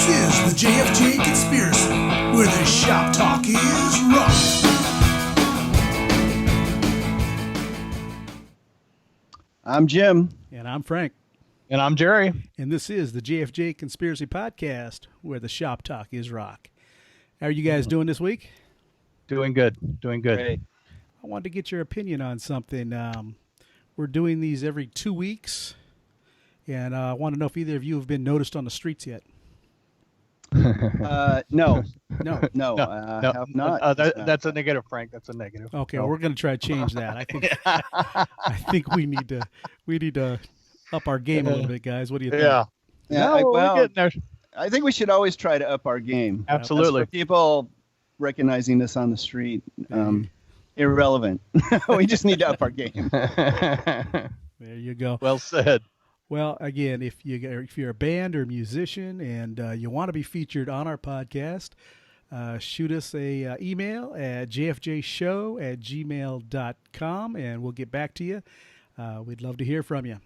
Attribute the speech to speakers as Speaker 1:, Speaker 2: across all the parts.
Speaker 1: is the JFJ Conspiracy, where the shop talk is rough.
Speaker 2: I'm Jim.
Speaker 3: And I'm Frank.
Speaker 4: And I'm Jerry.
Speaker 3: And this is the JFJ Conspiracy Podcast, where the shop talk is rock. How are you guys doing this week?
Speaker 4: Doing good. Doing good.
Speaker 2: Great.
Speaker 3: I wanted to get your opinion on something. We're doing these every 2 weeks, and I want to know if either of you have been noticed on the streets yet.
Speaker 2: No.
Speaker 3: No.
Speaker 2: I have not.
Speaker 4: That's a negative, Frank. That's a negative.
Speaker 3: Okay, well, we're going to try to change that. I think we need to up our game a little bit, guys. What do you think?
Speaker 4: Yeah.
Speaker 2: Well,
Speaker 4: we're getting there.
Speaker 2: I think we should always try to up our game.
Speaker 4: Absolutely.
Speaker 2: As for people recognizing us on the street, irrelevant. We just need to up our game.
Speaker 3: There you go.
Speaker 4: Well said.
Speaker 3: Well, again, if you're a band or a musician and you want to be featured on our podcast, shoot us a email at jfjshow@gmail.com, and we'll get back to you. We'd love to hear from you.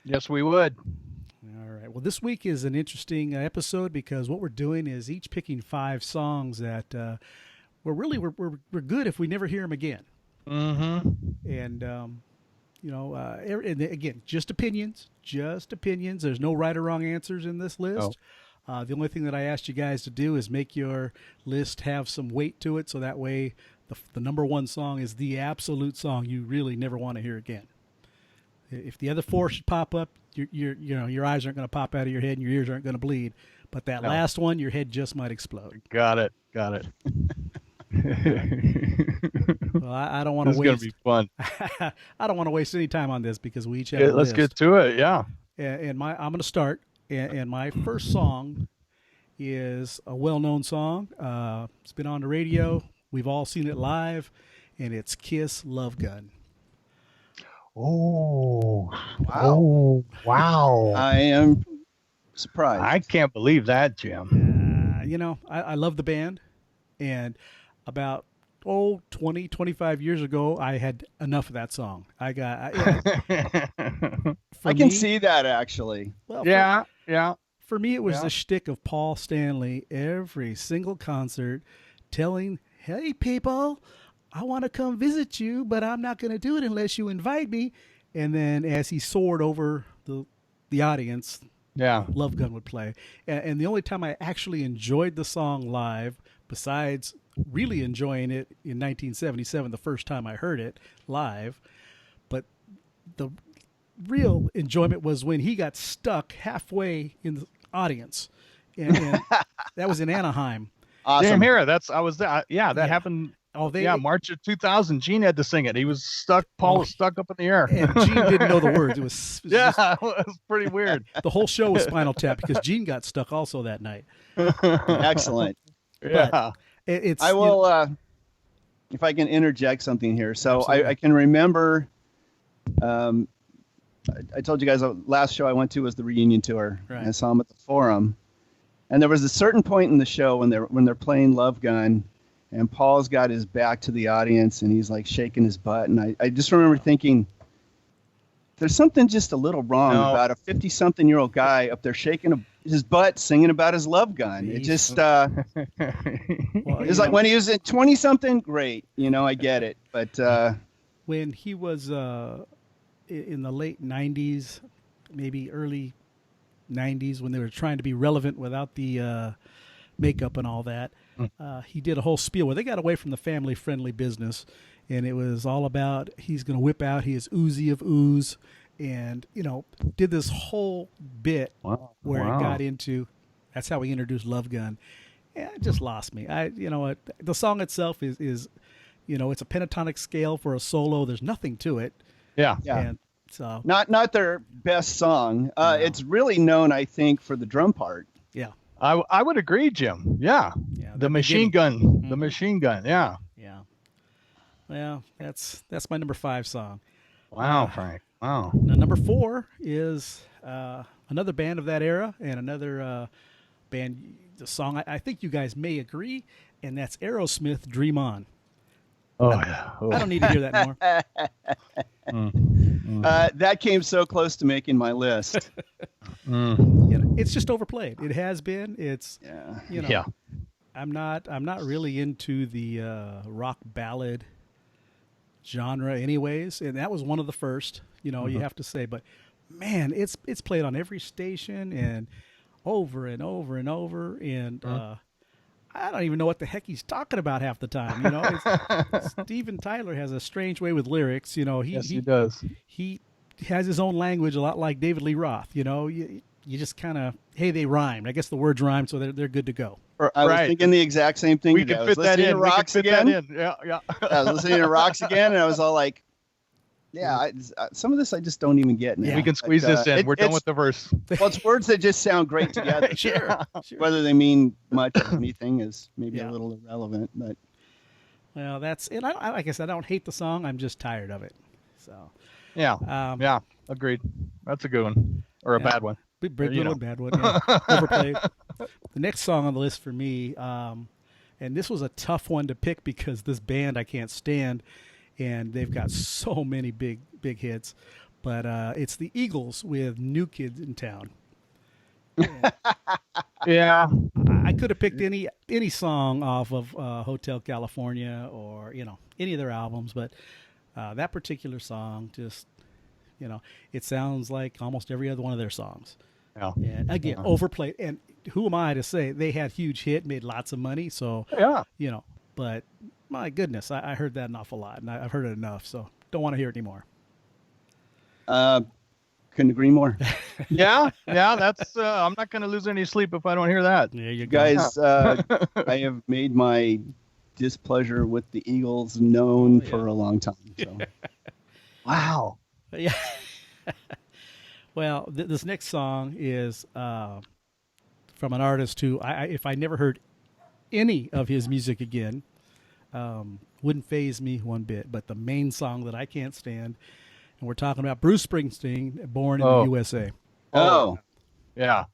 Speaker 4: Yes, we would.
Speaker 3: All right. Well, this week is an interesting episode because what we're doing is each picking 5 songs that we're good if we never hear them again.
Speaker 4: Mm-hmm.
Speaker 3: And and again, just opinions. There's no right or wrong answers in this list. The only thing that I asked you guys to do is make your list have some weight to it, so that way the number one song is the absolute song you really never want to hear again. If the other 4 should pop up, your eyes aren't going to pop out of your head and your ears aren't going to bleed. But that last one, your head just might explode.
Speaker 4: Got it.
Speaker 3: Well, I don't want to waste.
Speaker 4: This is going to be fun.
Speaker 3: I don't want to waste any time on this because we each have a
Speaker 4: Let's
Speaker 3: list.
Speaker 4: get to it. Yeah.
Speaker 3: And I'm going to start. And my first song is a well-known song. It's been on the radio. We've all seen it live, and it's Kiss "Love Gun."
Speaker 4: Oh,
Speaker 2: Wow.
Speaker 4: Oh, wow.
Speaker 2: I am surprised.
Speaker 4: I can't believe that, Jim.
Speaker 3: I love the band, and about 25 years ago, I had enough of that song. I
Speaker 2: can see that, actually.
Speaker 3: Well,
Speaker 4: yeah.
Speaker 3: For me, it was the shtick of Paul Stanley every single concert telling, hey, people, I want to come visit you, but I'm not going to do it unless you invite me. And then as he soared over the audience, Love Gun would play. And the only time I actually enjoyed the song live, besides really enjoying it in 1977, the first time I heard it live, but the real enjoyment was when he got stuck halfway in the audience. And that was in Anaheim.
Speaker 2: Awesome.
Speaker 4: Damn, here. That happened. March of 2000. Gene had to sing it. He was stuck. Paul was stuck up in the air.
Speaker 3: And Gene didn't know the words. It was
Speaker 4: it was pretty weird.
Speaker 3: The whole show was Spinal Tap because Gene got stuck also that night.
Speaker 2: Excellent.
Speaker 4: Yeah.
Speaker 2: I will, if I can interject something here. So I can remember, I told you guys the last show I went to was the reunion tour.
Speaker 3: Right.
Speaker 2: I saw them at the Forum. And there was a certain point in the show when they're playing Love Gun, and Paul's got his back to the audience, and he's like shaking his butt. And I just remember thinking, there's something just a little wrong about a 50-something-year-old guy up there shaking his butt, singing about his love gun. It just, it's like when he was at 20-something, great. I get it. But
Speaker 3: when he was in the late 90s, maybe early 90s, when they were trying to be relevant without the makeup and all that, he did a whole spiel where they got away from the family-friendly business, and it was all about he's going to whip out his Uzi of ooze, and did this whole bit where it got into. That's how he introduced Love Gun. Yeah, it just lost me. The song itself is it's a pentatonic scale for a solo. There's nothing to it.
Speaker 2: Yeah.
Speaker 3: And so
Speaker 2: not their best song. No. It's really known, I think, for the drum part.
Speaker 3: Yeah.
Speaker 4: I would agree, Jim. Yeah. The machine gun. Mm-hmm. The machine gun. Yeah.
Speaker 3: Yeah. Well, that's my number 5 song.
Speaker 4: Wow, Frank. Wow.
Speaker 3: Now, number 4 is another band of that era and another band. The song I think you guys may agree, and that's Aerosmith, "Dream On."
Speaker 4: Oh yeah. Oh.
Speaker 3: I don't need to hear that more.
Speaker 2: That came so close to making my list.
Speaker 3: You it's just overplayed. It has been. It's you know.
Speaker 4: Yeah.
Speaker 3: I'm not really into the rock ballad genre, anyways, and that was one of the first. You have to say, but man, it's played on every station and over and over and over, and I don't even know what the heck he's talking about half the time. Steven Tyler has a strange way with lyrics.
Speaker 4: Yes, he does.
Speaker 3: He has his own language, a lot like David Lee Roth. You just kind of, hey, they rhymed. I guess the words rhymed, so they're good to go.
Speaker 2: I was thinking the exact same thing.
Speaker 4: We could fit that in.
Speaker 2: Rocks again.
Speaker 4: Yeah.
Speaker 2: I was listening to Rocks again, and I was all like, yeah, some of this I just don't even get now.
Speaker 4: Yeah. We can squeeze this in. We're done with the verse.
Speaker 2: Well, it's words that just sound great together.
Speaker 3: Sure.
Speaker 2: Whether they mean much or anything is maybe a little irrelevant. But
Speaker 3: well, and I like I said, I don't hate the song. I'm just tired of it. So
Speaker 4: yeah, agreed. That's a good one or a bad one.
Speaker 3: Big good one, bad one. Yeah. Overplayed. The next song on the list for me, and this was a tough one to pick because this band I can't stand, and they've got so many big hits. But it's the Eagles with New Kids in Town.
Speaker 4: Yeah.
Speaker 3: I could have picked any song off of Hotel California or any of their albums, but that particular song just it sounds like almost every other one of their songs.
Speaker 4: Yeah.
Speaker 3: And again, overplayed. And who am I to say they had huge hit, made lots of money? So but my goodness, I heard that an awful lot, and I've heard it enough, so don't want to hear it anymore.
Speaker 2: Couldn't agree more.
Speaker 4: Yeah. That's I'm not going to lose any sleep if I don't hear that.
Speaker 3: There you go.
Speaker 2: Guys, I have made my displeasure with the Eagles known for a long time. So.
Speaker 4: Wow.
Speaker 3: Yeah. Well, this next song is from an artist who, if I never heard any of his music again, wouldn't faze me one bit. But the main song that I can't stand, and we're talking about Bruce Springsteen, Born in the USA.
Speaker 2: Oh,
Speaker 3: yeah.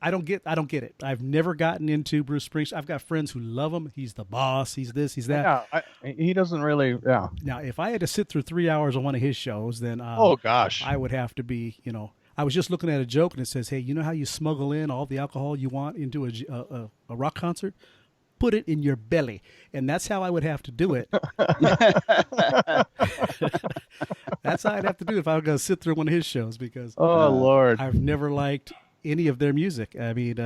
Speaker 3: I don't get it. I've never gotten into Bruce Springsteen. I've got friends who love him. He's the boss. He's this. He's that.
Speaker 4: Yeah, he doesn't really. Yeah.
Speaker 3: Now, if I had to sit through 3 hours on one of his shows, then
Speaker 4: oh gosh,
Speaker 3: I would have to be. I was just looking at a joke and it says, "Hey, you know how you smuggle in all the alcohol you want into a rock concert? Put it in your belly," and that's how I would have to do it. That's how I'd have to do it if I was going to sit through one of his shows because
Speaker 4: Lord,
Speaker 3: I've never liked any of their music. I mean,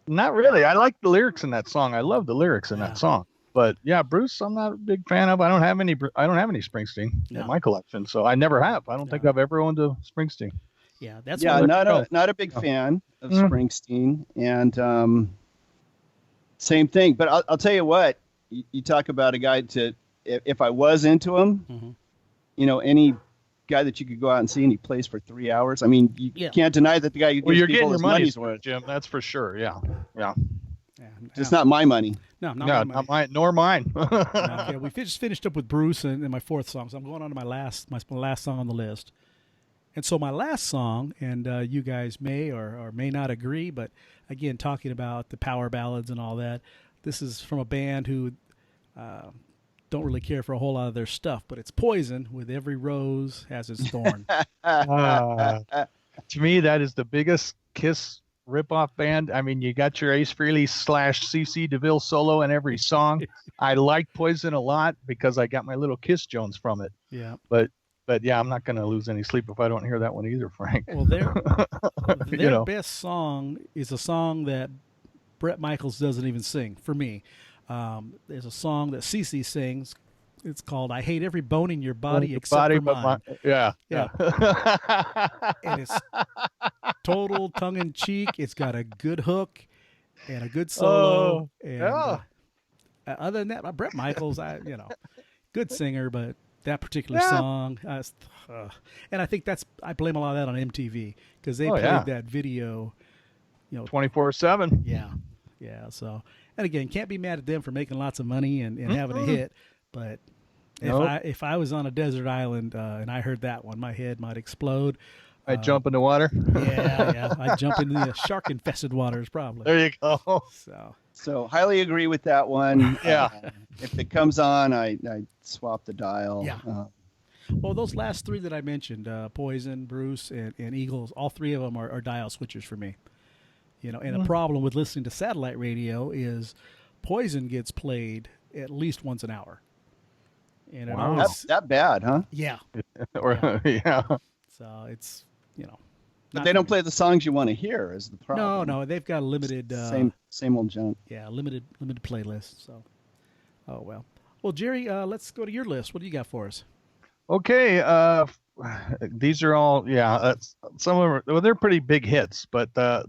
Speaker 4: not really. I like the lyrics in that song. I love the lyrics in that song. But yeah, Bruce, I'm not a big fan of. I don't have any Springsteen in my collection, so I never have. I don't think I've ever owned a Springsteen.
Speaker 3: Yeah, that's
Speaker 2: not a big fan of Springsteen, and same thing. But I'll tell you what, you talk about a guy if I was into him, any guy that you could go out and see and he plays for 3 hours. I mean, you can't deny that the guy gives
Speaker 4: you're
Speaker 2: people
Speaker 4: getting
Speaker 2: his
Speaker 4: your
Speaker 2: money's worth,
Speaker 4: Jim. That's for sure. Yeah.
Speaker 2: Just not my money.
Speaker 3: No,
Speaker 4: not mine, nor mine.
Speaker 3: Okay, we just finished up with Bruce and my fourth song, so I'm going on to my last song on the list. And so my last song, and you guys may or may not agree, but again, talking about the power ballads and all that, this is from a band who don't really care for a whole lot of their stuff, but it's Poison with Every Rose Has Its Thorn.
Speaker 4: To me, that is the biggest Kiss ripoff band. I mean, you got your Ace Frehley / CC DeVille solo in every song. I like Poison a lot because I got my little Kiss Jones from it.
Speaker 3: Yeah.
Speaker 4: But yeah, I'm not going to lose any sleep if I don't hear that one either, Frank.
Speaker 3: Well, their best song is a song that Bret Michaels doesn't even sing, for me. There's a song that CC sings. It's called "I Hate Every Bone in Your Body Except for Mine."
Speaker 4: Yeah.
Speaker 3: And it's total tongue in cheek. It's got a good hook and a good solo. Other than that, Bret Michaels, good singer, but that particular song, and I think I blame a lot of that on MTV because they played that video,
Speaker 4: 24/7.
Speaker 3: Yeah. So, and again, can't be mad at them for making lots of money and having a hit. But if I was on a desert island and I heard that one, my head might explode.
Speaker 4: I'd jump in the water.
Speaker 3: Yeah. I'd jump into the shark-infested waters probably.
Speaker 4: There you go.
Speaker 2: So highly agree with that one.
Speaker 4: Yeah.
Speaker 2: If it comes on, I swap the dial.
Speaker 3: Yeah. Well, those last three that I mentioned, Poison, Bruce, and Eagles, all three of them are dial switchers for me. You know, and the problem with listening to satellite radio is Poison gets played at least once an hour. And it
Speaker 4: Wow.
Speaker 3: always,
Speaker 2: That bad, huh?
Speaker 3: yeah.
Speaker 4: Yeah.
Speaker 3: So it's, you know.
Speaker 2: But
Speaker 3: not
Speaker 2: they
Speaker 3: for
Speaker 2: don't
Speaker 3: me.
Speaker 2: play the songs you want to hear is the problem.
Speaker 3: No, they've got a limited
Speaker 2: Same old junk.
Speaker 3: yeah, limited playlist. So, oh well. Well, Jerry, let's go to your list. What do you got for us?
Speaker 4: Okay. These are all some of them are, well, they're pretty big hits, but the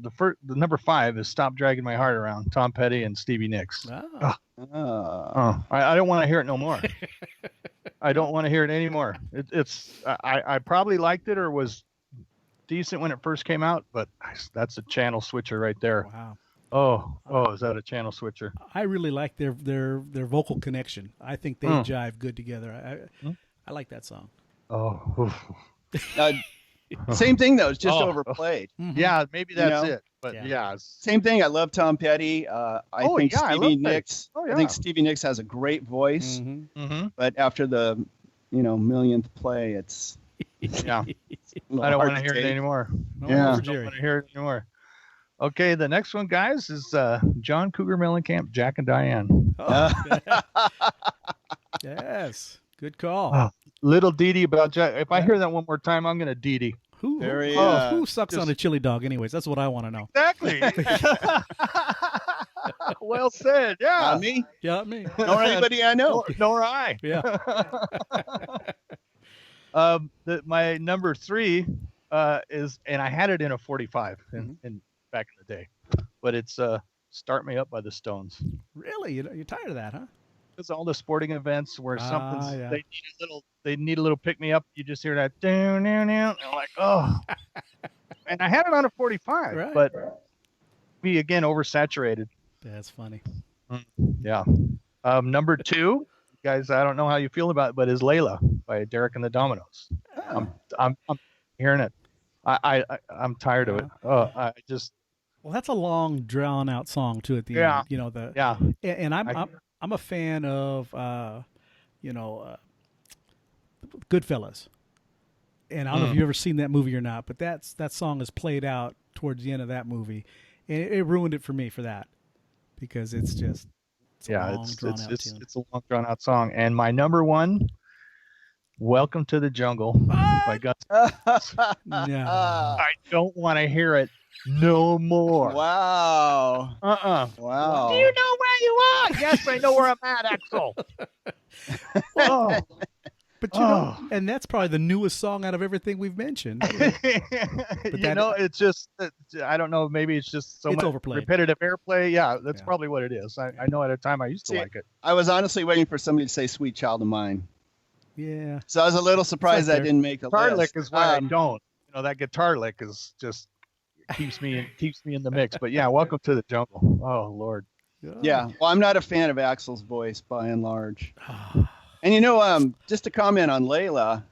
Speaker 4: number 5 is "Stop Dragging My Heart Around," Tom Petty and Stevie Nicks. I don't want to hear it no more. I don't want to hear it anymore. I probably liked it or was decent when it first came out, but that's a channel switcher right there.
Speaker 3: Wow.
Speaker 4: Oh, is that a channel switcher?
Speaker 3: I really like their vocal connection. I think they jive good together. I like that song.
Speaker 4: Oh.
Speaker 2: Same thing though. It's just overplayed.
Speaker 3: Mm-hmm.
Speaker 4: Yeah, maybe that's it. But
Speaker 3: Yeah.
Speaker 4: yeah.
Speaker 2: Same thing. I love Tom Petty. I think Stevie Nicks. I think Stevie Nicks has a great voice.
Speaker 3: Mm-hmm.
Speaker 2: But after the, millionth play, it's
Speaker 4: Yeah.
Speaker 2: I
Speaker 4: I don't want to hear it anymore.
Speaker 3: No,
Speaker 2: Yeah.
Speaker 4: I don't want to hear it anymore. Okay, the next one, guys, is John Cougar Mellencamp, Jack and Diane.
Speaker 3: Oh, yes. Good call.
Speaker 4: Oh, little Dee Dee about Jack. If I hear that one more time, I'm going to Dee Dee.
Speaker 3: Who sucks on a chili dog anyways? That's what I want to know.
Speaker 4: Exactly. Well said. Yeah.
Speaker 2: Not me.
Speaker 3: Yeah, me.
Speaker 2: Nor anybody I know.
Speaker 4: Nor I.
Speaker 3: Yeah.
Speaker 4: My number 3 is, and I had it in a 45 in back in the day, but it's "Start Me Up" by the Stones.
Speaker 3: Really? You're tired of that, huh?
Speaker 4: It's all the sporting events where something's
Speaker 3: yeah.
Speaker 4: they need a little pick me up. You just hear that down, and I'm like, oh. And I had it on a 45,
Speaker 3: Right.
Speaker 4: but we again oversaturated.
Speaker 3: That's funny.
Speaker 4: Yeah. Number 2, guys, I don't know how you feel about it, but is "Layla" by Derek and the Dominoes. I'm hearing it. I'm tired of it. I just.
Speaker 3: Well, that's a long, drawn out song too. At the end,
Speaker 4: Yeah.
Speaker 3: And I'm a fan of Goodfellas. And I don't know if you've ever seen that movie or not, but that song is played out towards the end of that movie, and it ruined it for me for that, because it's just a long, drawn out tune.
Speaker 4: It's a long drawn out song. And my number 1, "Welcome to the Jungle" by Guns.
Speaker 3: No.
Speaker 4: I don't want to hear it no more.
Speaker 2: Wow. Wow.
Speaker 4: Do you know where you are? Yes, I know where I'm at, Axel.
Speaker 3: But and that's probably the newest song out of everything we've mentioned.
Speaker 4: It's just, I don't know, maybe it's just so much
Speaker 3: overplayed.
Speaker 4: repetitive airplay. Yeah, that's probably what it is. I know at a time I used to like it.
Speaker 2: I was honestly waiting for somebody to say "Sweet Child of Mine."
Speaker 3: Yeah.
Speaker 2: So I was a little surprised that didn't make the
Speaker 4: Guitar
Speaker 2: list.
Speaker 4: lick is why I don't. That guitar lick is just keeps me in the mix. But yeah, "Welcome to the Jungle." Oh Lord.
Speaker 2: Yeah. Well, I'm not a fan of Axel's voice by and large. And just to comment on Layla,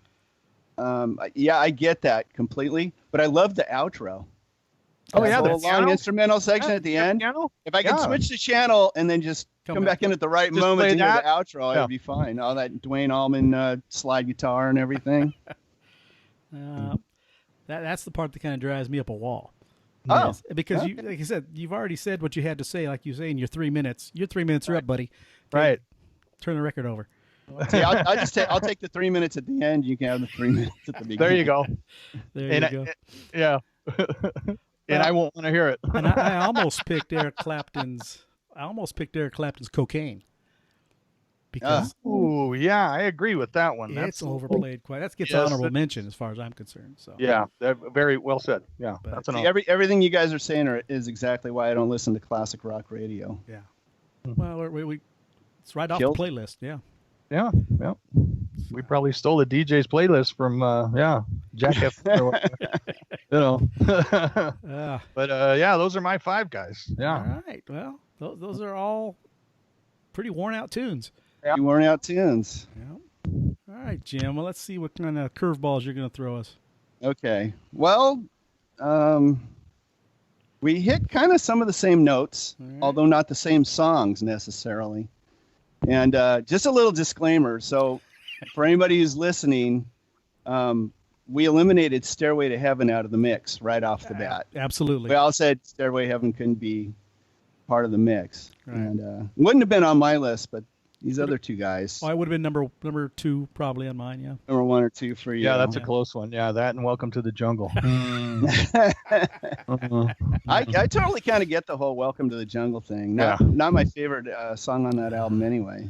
Speaker 2: I get that completely, but I love the outro.
Speaker 4: Oh yeah,
Speaker 2: the
Speaker 4: the
Speaker 2: long instrumental section at the end.
Speaker 4: Piano?
Speaker 2: If I could switch the channel and then just come back in at the right
Speaker 4: Just
Speaker 2: moment
Speaker 4: play
Speaker 2: to hear the
Speaker 4: that?
Speaker 2: outro, I'd be fine. All that Dwayne Allman slide guitar and everything.
Speaker 3: That's the part that kind of drives me up a wall.
Speaker 2: Oh,
Speaker 3: Yes, because you, like I said, you've already said what you had to say. Like you say in your 3 minutes. Your 3 minutes are up, buddy.
Speaker 4: Right.
Speaker 3: Turn the record over.
Speaker 2: See, I'll take the 3 minutes at the end. You can have the 3 minutes at the beginning.
Speaker 4: There you go.
Speaker 3: There you go.
Speaker 4: Yeah. And I won't want to hear it.
Speaker 3: And I almost picked Eric Clapton's "Cocaine," because
Speaker 4: Oh yeah, I agree with that one.
Speaker 3: it's overplayed quite. That gets honorable mention as far as I'm concerned. So
Speaker 4: yeah, very well said. Yeah,
Speaker 3: But
Speaker 4: that's an
Speaker 2: See, everything you guys are saying is exactly why I don't listen to classic rock radio.
Speaker 3: yeah. Well, it's right off
Speaker 2: Killed.
Speaker 3: the playlist. Yeah.
Speaker 4: yeah. We probably stole the DJ's playlist from Jack F. or whatever. But those are my 5 guys. Yeah.
Speaker 3: All right. Well, those are all pretty worn out tunes.
Speaker 2: You worn out tunes.
Speaker 3: Yeah. All right, Jim. Well, let's see what kind of curveballs you're going to throw us.
Speaker 2: Okay. Well, we hit kind of some of the same notes, although not the same songs necessarily. And just a little disclaimer. So for anybody who's listening, we eliminated Stairway to Heaven out of the mix right off the bat.
Speaker 3: Absolutely.
Speaker 2: We all said Stairway to Heaven couldn't be part of the mix.
Speaker 3: Right.
Speaker 2: And wouldn't have been on my list, but these other two guys.
Speaker 3: Oh, I would have been number 2 probably on mine, yeah.
Speaker 2: Number 1 or 2 for you.
Speaker 4: Yeah, that's a close one. Yeah, that and Welcome to the Jungle.
Speaker 2: I totally kind of get the whole Welcome to the Jungle thing. Not my favorite song on that album anyway.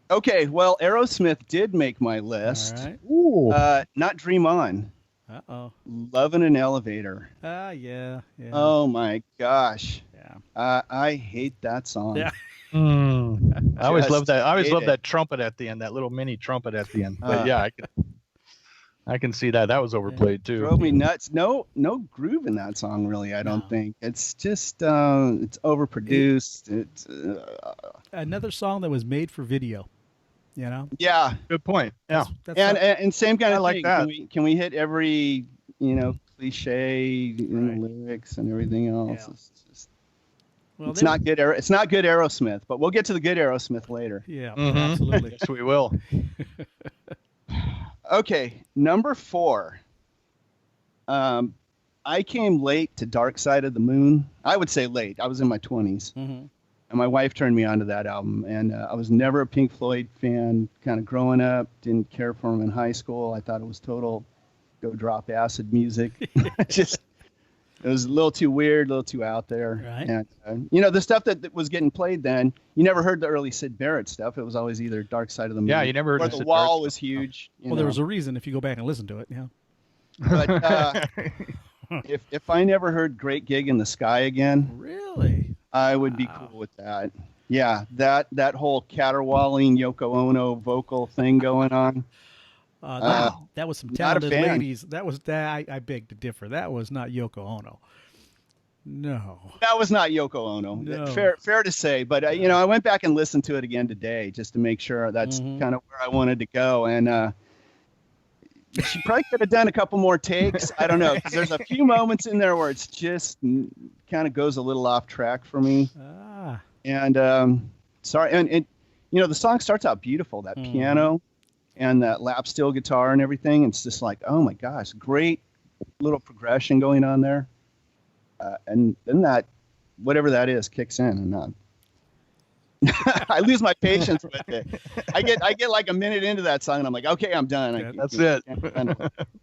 Speaker 2: Okay, well, Aerosmith did make my list.
Speaker 3: All right.
Speaker 4: Ooh.
Speaker 2: Not Dream On.
Speaker 3: Uh-oh.
Speaker 2: Love in an Elevator.
Speaker 3: Yeah.
Speaker 2: Oh my gosh.
Speaker 3: Yeah.
Speaker 2: I hate that song.
Speaker 3: Yeah.
Speaker 4: I always love that. I always
Speaker 2: hate
Speaker 4: love
Speaker 2: it.
Speaker 4: that trumpet at the end, that little mini trumpet at the end. But I can see that. That was overplayed too.
Speaker 2: Drove me nuts. No groove in that song, really. I don't think it's just it's overproduced. It's
Speaker 3: Another song that was made for video. You know.
Speaker 2: yeah.
Speaker 4: Good point. Yeah.
Speaker 2: And same kind of
Speaker 4: I like
Speaker 2: thing.
Speaker 4: that.
Speaker 2: Can we hit every cliche in the lyrics and everything else?
Speaker 3: Yeah.
Speaker 2: It's just,
Speaker 3: Well,
Speaker 2: it's not good. It's not good Aerosmith, but we'll get to the good Aerosmith later.
Speaker 3: Yeah,
Speaker 4: Mhm.
Speaker 3: absolutely.
Speaker 4: Yes, we will.
Speaker 2: Okay, number 4. I came late to Dark Side of the Moon. I would say late. I was in my 20s.
Speaker 3: Mm-hmm.
Speaker 2: And my wife turned me on to that album. And I was never a Pink Floyd fan, kind of growing up. Didn't care for them in high school. I thought it was total go drop acid music. It was a little too weird, a little too out there.
Speaker 3: Right.
Speaker 2: And, the stuff that was getting played then, you never heard the early Syd Barrett stuff. It was always either Dark Side of the Moon.
Speaker 4: Yeah, you never heard
Speaker 2: or
Speaker 4: of
Speaker 2: The
Speaker 4: Syd
Speaker 2: Wall
Speaker 4: Barrett
Speaker 2: was huge.
Speaker 3: Well, there was a reason if you go back and listen to it. Yeah.
Speaker 2: But if I never heard Great Gig in the Sky again,
Speaker 3: Really?
Speaker 2: I would be cool with that. Yeah, that whole caterwauling Yoko Ono vocal thing going on.
Speaker 3: That was some
Speaker 2: not a
Speaker 3: talented
Speaker 2: fan.
Speaker 3: ladies. That was that. I beg to differ. That was not Yoko Ono. No.
Speaker 2: That was not Yoko Ono.
Speaker 3: No.
Speaker 2: Fair to say. But I went back and listened to it again today just to make sure that's kind of where I wanted to go. And she probably could have done a couple more takes. I don't know, because there's a few moments in there where it's just kind of goes a little off track for me. And sorry, and the song starts out beautiful. That piano and that lap steel guitar and everything. It's just like, oh my gosh, great little progression going on there. And then that, whatever that is, kicks in, and I lose my patience with it. I get like a minute into that song, and I'm like, okay, I'm done.
Speaker 3: Yeah,
Speaker 4: that's it.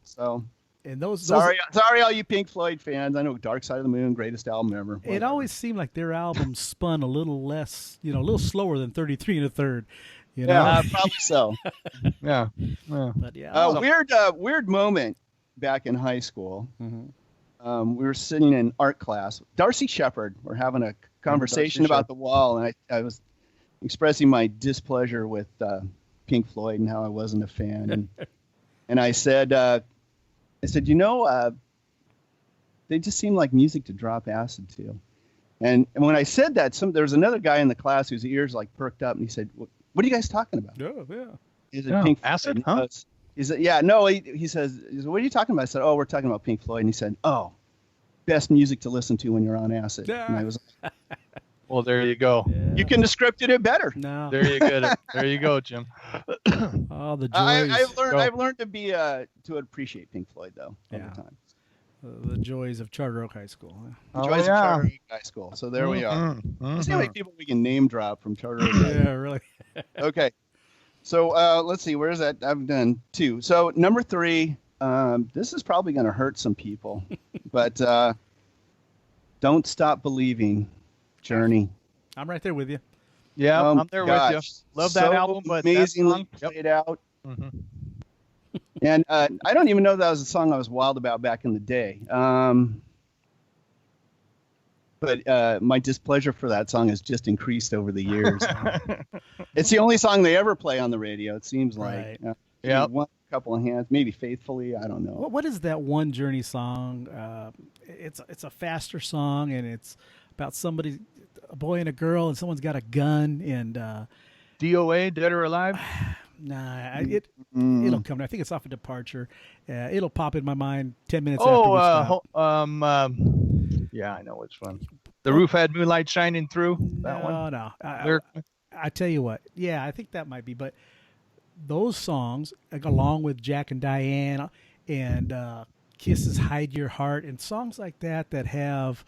Speaker 2: So,
Speaker 3: And those
Speaker 2: sorry, all you Pink Floyd fans. I know Dark Side of the Moon, greatest album ever.
Speaker 3: It always seemed like their albums spun a little less, a little slower than 33 1/3.
Speaker 2: Yeah, probably so.
Speaker 4: Yeah.
Speaker 3: But yeah.
Speaker 2: Weird moment back in high school. We were sitting in art class. Darcy Shepherd. We're having a conversation about The Wall, and I was expressing my displeasure with Pink Floyd and how I wasn't a fan. And I said, they just seem like music to drop acid to. And when I said that, there was another guy in the class whose ears like perked up, and he said, "What are you guys talking about?"
Speaker 3: Yeah.
Speaker 2: Is it Pink Floyd?
Speaker 4: Acid? Huh?
Speaker 2: He said, "Yeah, no." He says, "What are you talking about?" I said, "Oh, we're talking about Pink Floyd." And he said, "Oh, best music to listen to when you're on acid."
Speaker 3: Yeah.
Speaker 2: And I was like,
Speaker 4: Well, there you go.
Speaker 2: "You couldn't have scripted it better."
Speaker 3: No.
Speaker 4: There you go. There you go, Jim.
Speaker 3: Oh, the joys.
Speaker 2: I've learned to appreciate Pink Floyd though over time.
Speaker 3: The joys of Charter Oak High School.
Speaker 2: Joys of Charter Oak High School. So there we are. Let's see how many people we can name drop from Charter Oak.
Speaker 3: Yeah, really.
Speaker 2: Okay. So let's see. Where's that? I've done 2. So number 3. This is probably going to hurt some people, but Don't Stop Believing, Journey.
Speaker 3: I'm right there with you.
Speaker 4: Yeah, I'm there with you. Love that
Speaker 2: so
Speaker 4: album, but
Speaker 2: amazingly
Speaker 4: that song,
Speaker 2: played out. And I don't even know that was a song I was wild about back in the day. But my displeasure for that song has just increased over the years. It's the only song they ever play on the radio, it seems like.
Speaker 3: Right.
Speaker 4: Yeah.
Speaker 2: One couple of hands, maybe Faithfully, I don't know.
Speaker 3: What is that one Journey song? It's a faster song, and it's about somebody, a boy and a girl, and someone's got a gun, and
Speaker 4: DOA, Dead or Alive?
Speaker 3: nah, it'll come. I think it's off a Departure. It'll pop in my mind 10 minutes after we stop.
Speaker 4: Yeah, I know which one. The Roof Had Moonlight Shining Through. That one.
Speaker 3: No. I tell you what. Yeah, I think that might be, but those songs, like, along with Jack and Diane and Kisses Hide Your Heart and songs like that that have,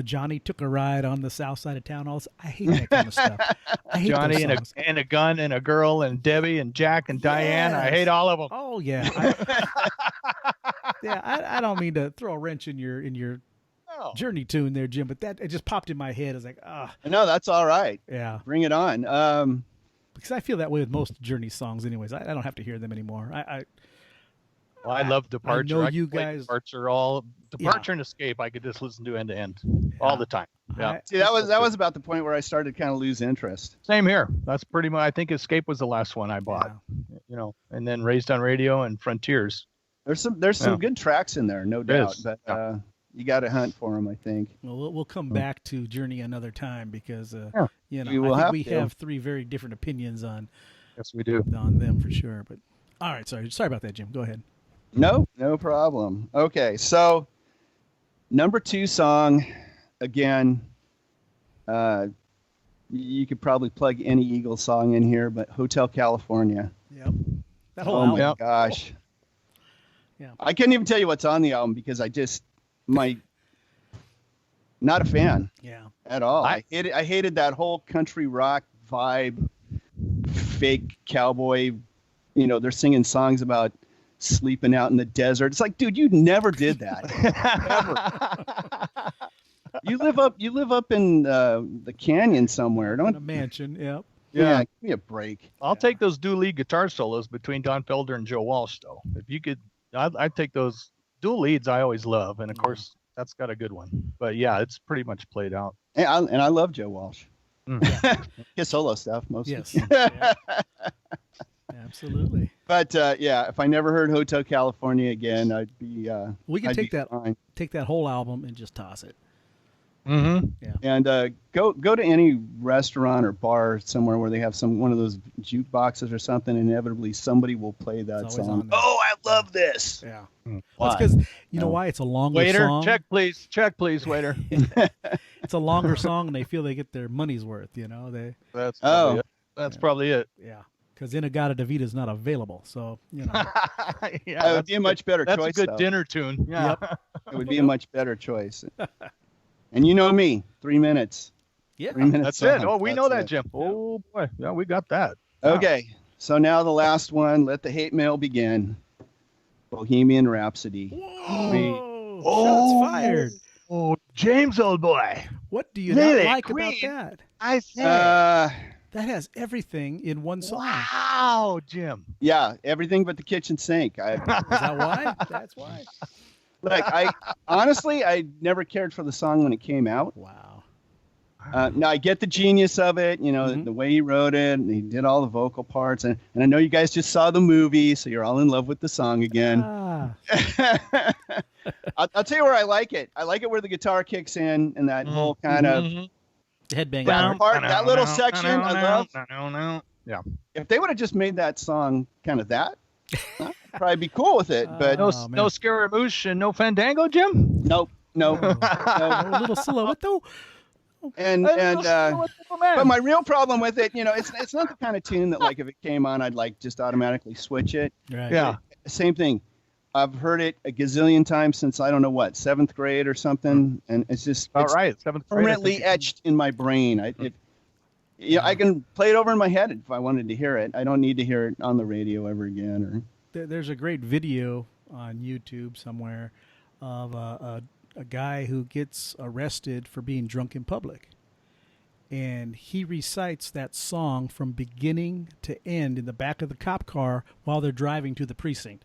Speaker 3: Johnny Took a Ride on the South Side of Town. I hate that kind of stuff. I hate
Speaker 4: Johnny
Speaker 3: those songs.
Speaker 4: and a gun and a girl and Debbie and Jack and Diane. I hate all of them.
Speaker 3: Oh yeah. I don't mean to throw a wrench in your Journey tune there, Jim, but it just popped in my head. I was like,
Speaker 2: No, that's all right.
Speaker 3: Yeah.
Speaker 2: Bring it on.
Speaker 3: Because I feel that way with most Journey songs anyways. I don't have to hear them anymore.
Speaker 4: I love Departure.
Speaker 3: I know you guys.
Speaker 4: Departure and Escape. I could just listen to end to end all the time. Yeah.
Speaker 2: See, that was about the point where I started to kind of lose interest.
Speaker 4: Same here. That's pretty much. I think Escape was the last one I bought.
Speaker 3: Yeah.
Speaker 4: And then Raised on Radio and Frontiers.
Speaker 2: There's some good tracks in there, no doubt. But you got to hunt for them, I think.
Speaker 3: Well, we'll come back to Journey another time because I think we have three very different opinions on.
Speaker 4: Yes, we do.
Speaker 3: On them for sure. But all right, sorry about that, Jim. Go ahead.
Speaker 2: No problem. Okay, so number 2 song, again, you could probably plug any Eagles song in here, but Hotel California.
Speaker 3: Yep. That whole
Speaker 2: album.
Speaker 3: album.
Speaker 2: My gosh.
Speaker 3: Yeah.
Speaker 2: I couldn't even tell you what's on the album because not a fan.
Speaker 3: Yeah.
Speaker 2: At all. I hated that whole country rock vibe, fake cowboy. They're singing songs about sleeping out in the desert. It's like, dude, you never did that. Never. You live up in the canyon somewhere.
Speaker 3: In a mansion. Yep.
Speaker 2: Yeah. Give me a break.
Speaker 4: I'll take those dual lead guitar solos between Don Felder and Joe Walsh, though. If you could, I'd take those dual leads. I always love, and of course that's got a good one. But yeah, it's pretty much played out.
Speaker 2: And I love Joe Walsh. His solo stuff mostly.
Speaker 3: Yes. Yeah. Absolutely.
Speaker 2: But if I never heard Hotel California again, I'd be.
Speaker 3: We can take that whole album and just toss it.
Speaker 4: Mm-hmm.
Speaker 3: Yeah.
Speaker 2: And go to any restaurant or bar somewhere where they have one of those jukeboxes or something. Inevitably, somebody will play that song. Oh, I love this.
Speaker 3: Yeah. Well, it's because why it's a longer song.
Speaker 4: Waiter, check please, waiter.
Speaker 3: It's a longer song, and they feel they get their money's worth.
Speaker 4: That's probably it. That's probably it.
Speaker 3: Yeah. Because Inagata Davida is not available, so
Speaker 2: it would be a much better choice.
Speaker 4: That's a good dinner tune. Yeah,
Speaker 2: it would be a much better choice. And you know me, 3 minutes.
Speaker 3: Yeah,
Speaker 2: 3 minutes.
Speaker 4: That's it. Oh, we know that, Jim. Oh boy, yeah, we got that.
Speaker 2: Okay, so now the last one. Let the hate mail begin. Bohemian Rhapsody.
Speaker 3: Whoa! Shots fired.
Speaker 4: Oh, James, old boy.
Speaker 3: What do you not like about that?
Speaker 4: I say.
Speaker 3: That has everything in one song.
Speaker 4: Wow, Jim.
Speaker 2: Yeah, everything but the kitchen sink.
Speaker 3: Is that why? That's why.
Speaker 2: Like, I never cared for the song when it came out.
Speaker 3: Wow.
Speaker 2: Now, I get the genius of it, the way he wrote it, and he did all the vocal parts. And I know you guys just saw the movie, so you're all in love with the song again. I'll tell you where I like it. I like it where the guitar kicks in and that whole kind of...
Speaker 3: headbang
Speaker 2: part, that little section, I love.
Speaker 4: Yeah.
Speaker 2: If they would have just made that song kind of that, I'd probably be cool with it. But
Speaker 4: no Scaramouche and no Fandango, Jim?
Speaker 2: Nope. No.
Speaker 3: A little silhouette though.
Speaker 2: But my real problem with it, it's not the kind of tune that, like, if it came on, I'd like just automatically switch it.
Speaker 3: Right.
Speaker 4: Yeah.
Speaker 2: Same thing. I've heard it a gazillion times since, I don't know what, 7th grade or something, and it's just
Speaker 4: right. 7th grade,
Speaker 2: permanently etched in my brain. I can play it over in my head if I wanted to hear it. I don't need to hear it on the radio ever again.
Speaker 3: There's a great video on YouTube somewhere of a guy who gets arrested for being drunk in public, and he recites that song from beginning to end in the back of the cop car while they're driving to the precinct.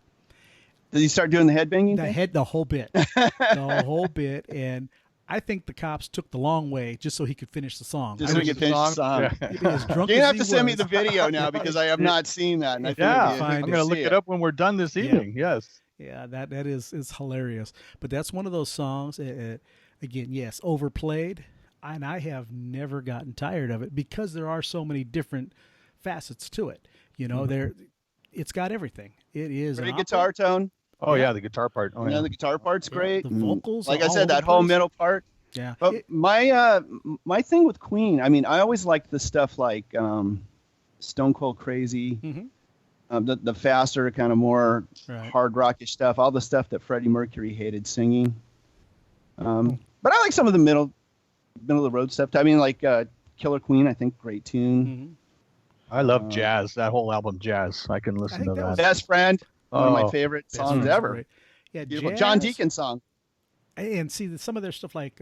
Speaker 2: Did he start doing the headbanging?
Speaker 3: The whole bit. The whole bit. And I think the cops took the long way just so he could finish the song.
Speaker 2: Just so he could finish the song.
Speaker 3: Yeah.
Speaker 2: You have to send me the video now because I have not seen that. And
Speaker 4: I'm going to look it up when we're done this evening.
Speaker 3: Yeah.
Speaker 4: Yes.
Speaker 3: Yeah, that is hilarious. But that's one of those songs, again, yes, overplayed. And I have never gotten tired of it because there are so many different facets to it. It's got everything. It is
Speaker 2: a guitar tone.
Speaker 4: Oh yeah, the guitar part. Oh yeah,
Speaker 2: the guitar part's great.
Speaker 3: The vocals,
Speaker 2: like I said, that whole middle part.
Speaker 3: Yeah.
Speaker 2: But my thing with Queen, I mean, I always liked the stuff like Stone Cold Crazy.
Speaker 3: Mm-hmm.
Speaker 2: The faster, kind of more hard rockish stuff, all the stuff that Freddie Mercury hated singing. But I like some of the middle of the road stuff. I mean, like Killer Queen, I think great tune.
Speaker 3: Mm-hmm.
Speaker 4: I love jazz. That whole album, Jazz. I can listen to that.
Speaker 2: Best Friend, one of my favorite songs ever.
Speaker 3: Great. Yeah,
Speaker 2: beautiful. John Deacon song.
Speaker 3: And see some of their stuff like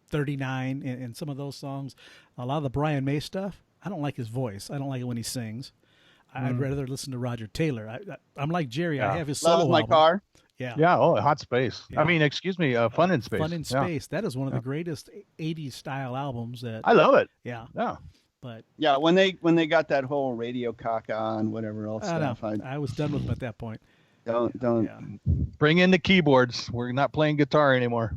Speaker 3: 39 and some of those songs, a lot of the Brian May stuff. I don't like his voice. I don't like it when he sings. I'd rather listen to Roger Taylor. I'm like Jerry. I have his solo
Speaker 2: Love My
Speaker 3: album.
Speaker 2: Car.
Speaker 3: Yeah.
Speaker 4: Yeah. Oh, Hot Space.
Speaker 3: Yeah.
Speaker 4: I mean, excuse me, Fun in Space.
Speaker 3: Fun in Space. That is one of the greatest 80s style albums that
Speaker 4: I love it.
Speaker 3: Yeah.
Speaker 4: Yeah.
Speaker 3: But
Speaker 2: yeah, when they got that whole Radio Caca and whatever else stuff,
Speaker 3: I was done with them at that point.
Speaker 2: Don't
Speaker 3: Yeah.
Speaker 4: Bring in the keyboards. We're not playing guitar anymore.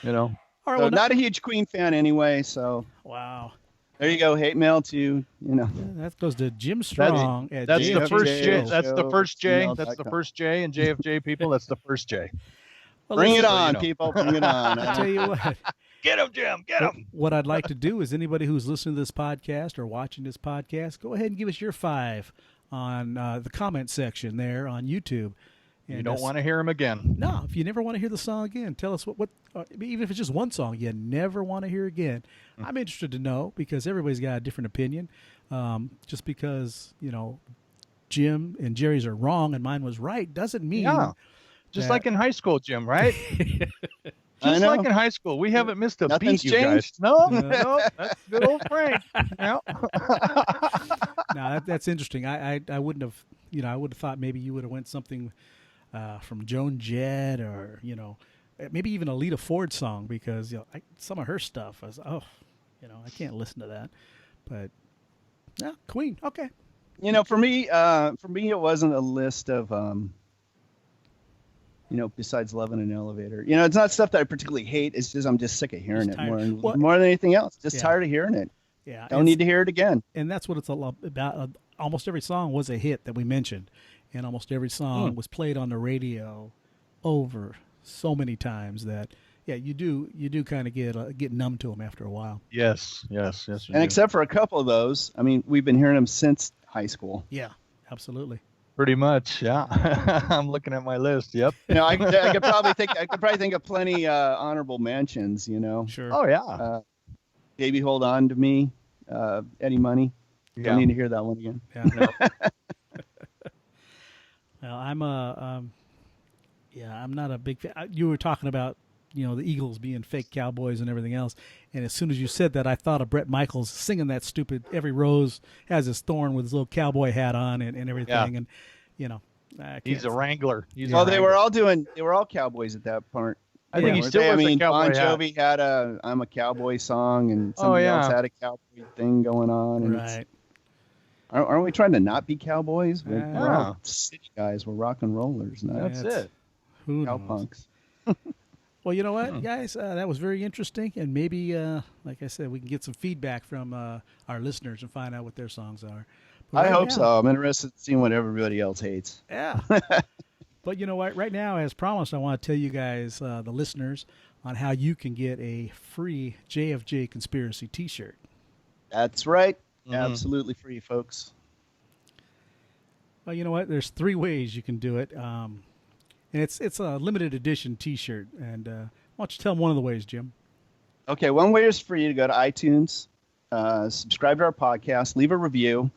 Speaker 4: You know.
Speaker 3: All right,
Speaker 2: so
Speaker 3: well,
Speaker 2: not a huge Queen fan anyway, so
Speaker 3: wow.
Speaker 2: there you go. Hate mail to
Speaker 3: That goes to Jim Strong.
Speaker 4: That's
Speaker 2: JFJ
Speaker 4: the first J.
Speaker 2: show,
Speaker 4: That's the first J. That's the
Speaker 2: gmail.com.
Speaker 4: first J. And JFJ people. That's the first J.
Speaker 3: Well,
Speaker 2: Bring
Speaker 3: listen,
Speaker 2: it on, people. Bring it on.
Speaker 3: I'll tell you what.
Speaker 4: Get him, Jim. Get him.
Speaker 3: What I'd like to do is anybody who's listening to this podcast or watching this podcast, go ahead and give us your 5 on the comment section there on YouTube. And
Speaker 4: You don't want to hear him again.
Speaker 3: No, if you never want to hear the song again, tell us what even if it's just one song you never want to hear again. I'm interested to know because everybody's got a different opinion. Just because, Jim and Jerry's are wrong and mine was right doesn't mean
Speaker 4: Just like in high school, Jim, right?
Speaker 2: I
Speaker 4: Just
Speaker 2: know.
Speaker 4: like in high school. We haven't missed a
Speaker 2: Nothing's
Speaker 4: beat, you
Speaker 2: changed.
Speaker 4: guys. No, that's good old Frank. Yeah.
Speaker 3: No, that's interesting. I wouldn't have, I would have thought maybe you would have went something from Joan Jett or, maybe even a Lita Ford song because, some of her stuff, I was, I can't listen to that. But, yeah, Queen, okay.
Speaker 2: For me, it wasn't a list of, besides Love in an Elevator. It's not stuff that I particularly hate. It's just I'm just sick of hearing it more than anything else. Just tired of hearing it.
Speaker 3: Yeah,
Speaker 2: Don't need to hear it again.
Speaker 3: And that's what it's all about. Almost every song was a hit that we mentioned, and almost every song was played on the radio over so many times that you do kind of get numb to them after a while.
Speaker 4: Yes.
Speaker 2: And except for a couple of those, I mean, we've been hearing them since high school.
Speaker 3: Yeah, absolutely.
Speaker 4: Pretty much, yeah. I'm looking at my list. Yep.
Speaker 2: I could probably think of plenty honorable mentions.
Speaker 3: Sure.
Speaker 4: Oh yeah.
Speaker 2: Baby Hold On to Me, Eddie Money.
Speaker 4: Yeah.
Speaker 2: Don't need to hear that one again.
Speaker 3: Yeah. Well, I'm not a big fan. You were talking about, the Eagles being fake cowboys and everything else. And as soon as you said that, I thought of Bret Michaels singing that stupid "Every Rose Has Its Thorn" with his little cowboy hat on and everything.
Speaker 4: Yeah.
Speaker 3: And,
Speaker 4: He's a wrangler.
Speaker 2: They were all cowboys at that part.
Speaker 4: I think he still was a cowboy
Speaker 2: Bon Jovi had a "I'm a Cowboy" song, and somebody else had a cowboy thing going on. And
Speaker 3: right.
Speaker 2: Aren't we trying to not be cowboys? We're
Speaker 3: Yeah.
Speaker 2: all city guys. We're rock and rollers, not
Speaker 4: That's it.
Speaker 3: Who knows?
Speaker 2: cowpunks.
Speaker 3: Well, you know what, guys? That was very interesting. And maybe, like I said, we can get some feedback from our listeners and find out what their songs are. But
Speaker 2: I hope so. I'm interested in seeing what everybody else hates.
Speaker 3: Yeah. But you know what? Right now, as promised, I want to tell you guys, the listeners, on how you can get a free JFJ Conspiracy T-shirt.
Speaker 2: That's right. Absolutely free, folks.
Speaker 3: Well, you know what? There's 3 ways you can do it. And it's a limited edition T-shirt. And why don't you tell them one of the ways, Jim?
Speaker 2: Okay, one way is for you to go to iTunes, subscribe to our podcast, leave a review,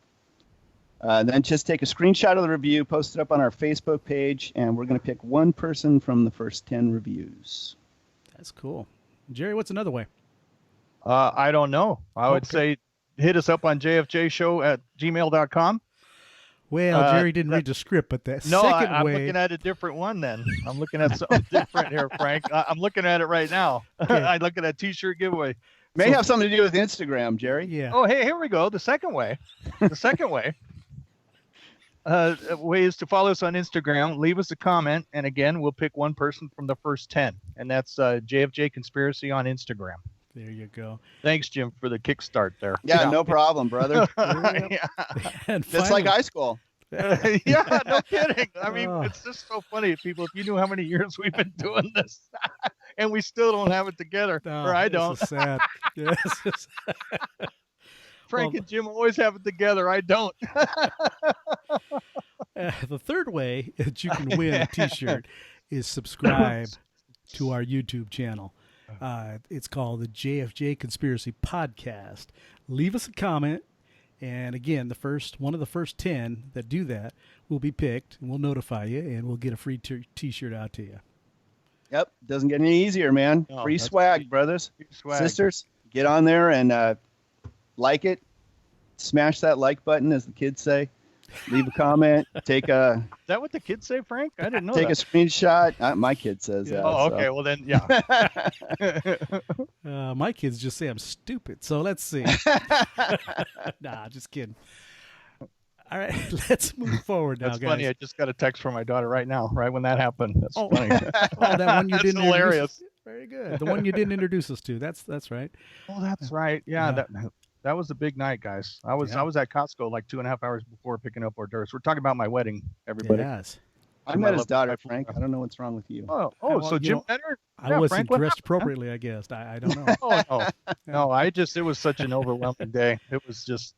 Speaker 2: then just take a screenshot of the review, post it up on our Facebook page, and we're going to pick one person from the first 10 reviews.
Speaker 3: That's cool. Jerry, what's another way?
Speaker 4: I don't know. I would say hit us up on jfjshow@gmail.com.
Speaker 3: Well, Jerry didn't read the script, but that
Speaker 4: No,
Speaker 3: second
Speaker 4: I'm
Speaker 3: way...
Speaker 4: looking at a different one then. I'm looking at something different here, Frank. I'm looking at it right now. I look at that T-shirt giveaway.
Speaker 2: May have something to do with Instagram, Jerry.
Speaker 3: Yeah.
Speaker 4: Oh, hey, here we go. The second way. The second way. Way is to follow us on Instagram. Leave us a comment. And again, we'll pick one person from the first 10. And that's JFJ Conspiracy on Instagram.
Speaker 3: There you go.
Speaker 4: Thanks, Jim, for the kickstart there.
Speaker 2: Yeah, no problem, brother.
Speaker 3: And
Speaker 2: Just like high school.
Speaker 4: Yeah, no kidding. I mean,
Speaker 3: Oh.
Speaker 4: it's just so funny, people. If you knew how many years we've been doing this, and we still don't have it together, or I don't.
Speaker 3: This is sad. Yes.
Speaker 4: Frank and Jim always have it together. I don't.
Speaker 3: The third way that you can win a T-shirt is subscribe to our YouTube channel. It's called the JFJ Conspiracy Podcast. Leave us a comment, and again, one of the first 10 that do that will be picked, and we'll notify you, and we'll get a free T-shirt out to you.
Speaker 2: Yep, doesn't get any easier, man.
Speaker 4: No,
Speaker 2: free swag, brothers,
Speaker 4: swag. Sisters.
Speaker 2: Get on there and like it. Smash that like button, as the kids say. Leave a comment.
Speaker 4: Is that what the kids say, Frank? I didn't know
Speaker 2: Take a screenshot. My kid says that.
Speaker 4: Oh, okay. So. Well, then,
Speaker 3: yeah. My kids just say I'm stupid. So let's see. Nah, just kidding. All right, let's move forward now,
Speaker 4: That's
Speaker 3: guys.
Speaker 4: funny. I just got a text from my daughter right now, right when that happened. That's funny.
Speaker 3: Oh, that one you didn't
Speaker 4: hilarious.
Speaker 3: Very good. The one you didn't introduce us to. That's right.
Speaker 4: Oh, that's right. Yeah. That was a big night, guys. I was at Costco like 2.5 hours before picking up hors d'oeuvres. We're talking about my wedding, everybody.
Speaker 3: Yes.
Speaker 2: I met his daughter, Frank. I don't know what's wrong with you.
Speaker 4: So Jim met her?
Speaker 3: I wasn't dressed appropriately, I guess. I don't know.
Speaker 4: No. It was such an overwhelming day. It was just,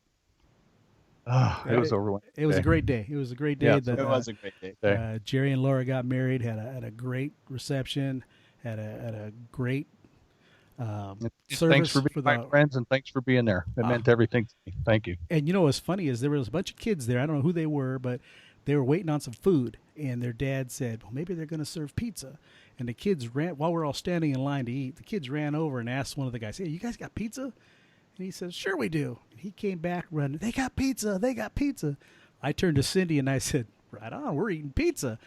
Speaker 4: it was overwhelming.
Speaker 3: It was a great day. It was a great day.
Speaker 2: Yeah, it was a great day.
Speaker 3: Jerry and Laura got married, had a great reception, had a great service.
Speaker 4: Thanks for being my friends, and thanks for being there. It meant everything to me. Thank you.
Speaker 3: And what's funny is there was a bunch of kids there. I don't know who they were, but they were waiting on some food, and their dad said, well, maybe they're going to serve pizza. And the kids ran, while we're all standing in line to eat, the kids ran over and asked one of the guys, hey, you guys got pizza? And he says, sure we do. And he came back running, they got pizza. I turned to Cindy and I said, right on, we're eating pizza.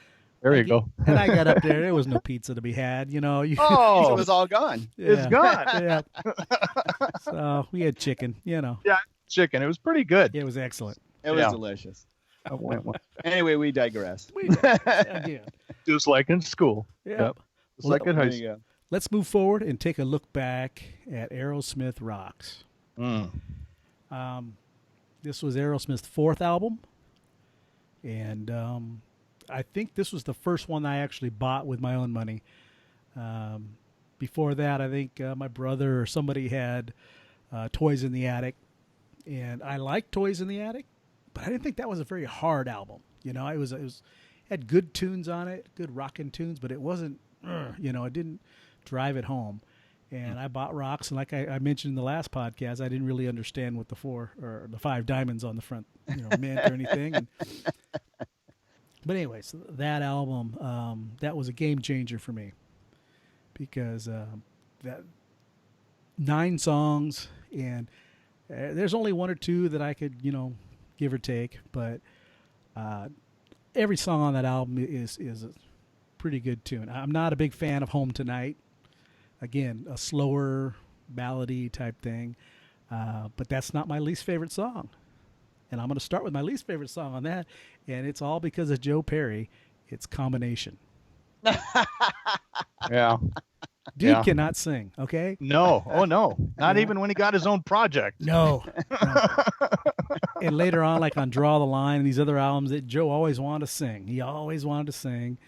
Speaker 4: There you go.
Speaker 3: And I got up there. There was no pizza to be had. It
Speaker 2: was all gone.
Speaker 3: Yeah.
Speaker 4: It's gone.
Speaker 3: Yeah. So we had chicken,
Speaker 4: Yeah, chicken. It was pretty good.
Speaker 3: It was excellent.
Speaker 2: It was delicious. Anyway, we digress.
Speaker 3: Again.
Speaker 4: Just like in school.
Speaker 3: Yeah.
Speaker 4: Yep. Just like in high school.
Speaker 3: Let's move forward and take a look back at Aerosmith Rocks. This was Aerosmith's 4th album. And I think this was the first one I actually bought with my own money. Before that, I think my brother or somebody had Toys in the Attic. And I liked Toys in the Attic, but I didn't think that was a very hard album. It had good tunes on it, good rockin' tunes, but it wasn't, it didn't drive it home. And I bought Rocks, and like I mentioned in the last podcast, I didn't really understand what the 4 or the 5 diamonds on the front, meant or anything. But anyways, that album, that was a game changer for me because that 9 songs, and there's only 1 or 2 that I could, give or take, but every song on that album is a pretty good tune. I'm not a big fan of Home Tonight. Again, a slower ballady type thing, but that's not my least favorite song. And I'm going to start with my least favorite song on that, and it's all because of Joe Perry. It's Combination.
Speaker 4: Yeah.
Speaker 3: Dude cannot sing, okay?
Speaker 4: No. Oh, no. Not even when he got his own project.
Speaker 3: No. And later on, like on Draw the Line and these other albums, that Joe always wanted to sing. He always wanted to sing.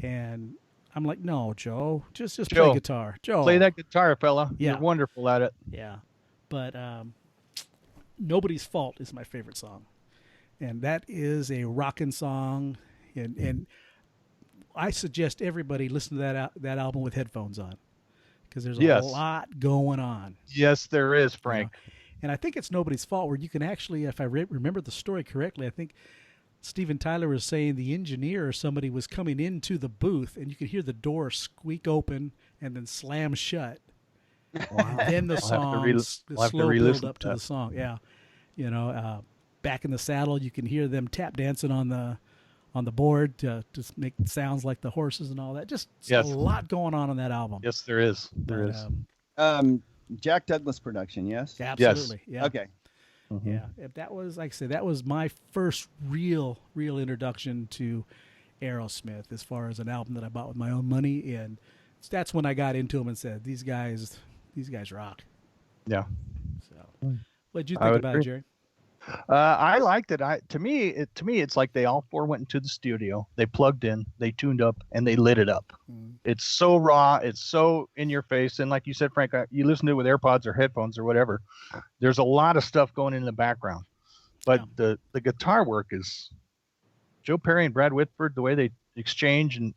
Speaker 3: And I'm like, no, Joe, just Joe, play guitar. Joe.
Speaker 4: Play that guitar, fella.
Speaker 3: Yeah.
Speaker 4: You're wonderful at it.
Speaker 3: Yeah. But Nobody's Fault is my favorite song. And that is a rockin' song. And I suggest everybody listen to that album with headphones on because there's a lot going on.
Speaker 4: Yes, there is, Frank.
Speaker 3: And I think it's Nobody's Fault where you can actually, if I remember the story correctly, I think Steven Tyler was saying the engineer or somebody was coming into the booth and you could hear the door squeak open and then slam shut. Wow. And then the song, the slow build up to the song. Yeah. Back in the Saddle, you can hear them tap dancing on the board to make sounds like the horses and all that. Just a lot going on that album.
Speaker 4: Yes, there is. There is.
Speaker 2: Jack Douglas production, yes?
Speaker 3: Absolutely.
Speaker 2: Yes.
Speaker 3: Yeah.
Speaker 2: Okay.
Speaker 3: Mm-hmm. Yeah. If that was, like I said, that was my first real introduction to Aerosmith as far as an album that I bought with my own money. And that's when I got into them and said, these guys rock.
Speaker 4: Yeah.
Speaker 3: So what did you think about it, Jerry?
Speaker 4: I liked it. To me, it's like they all four went into the studio. They plugged in, they tuned up, and they lit it up. It's so raw. It's so in your face. And like you said, Frank, you listen to it with AirPods or headphones or whatever. There's a lot of stuff going in the background, but the guitar work is Joe Perry and Brad Whitford. The way they exchange and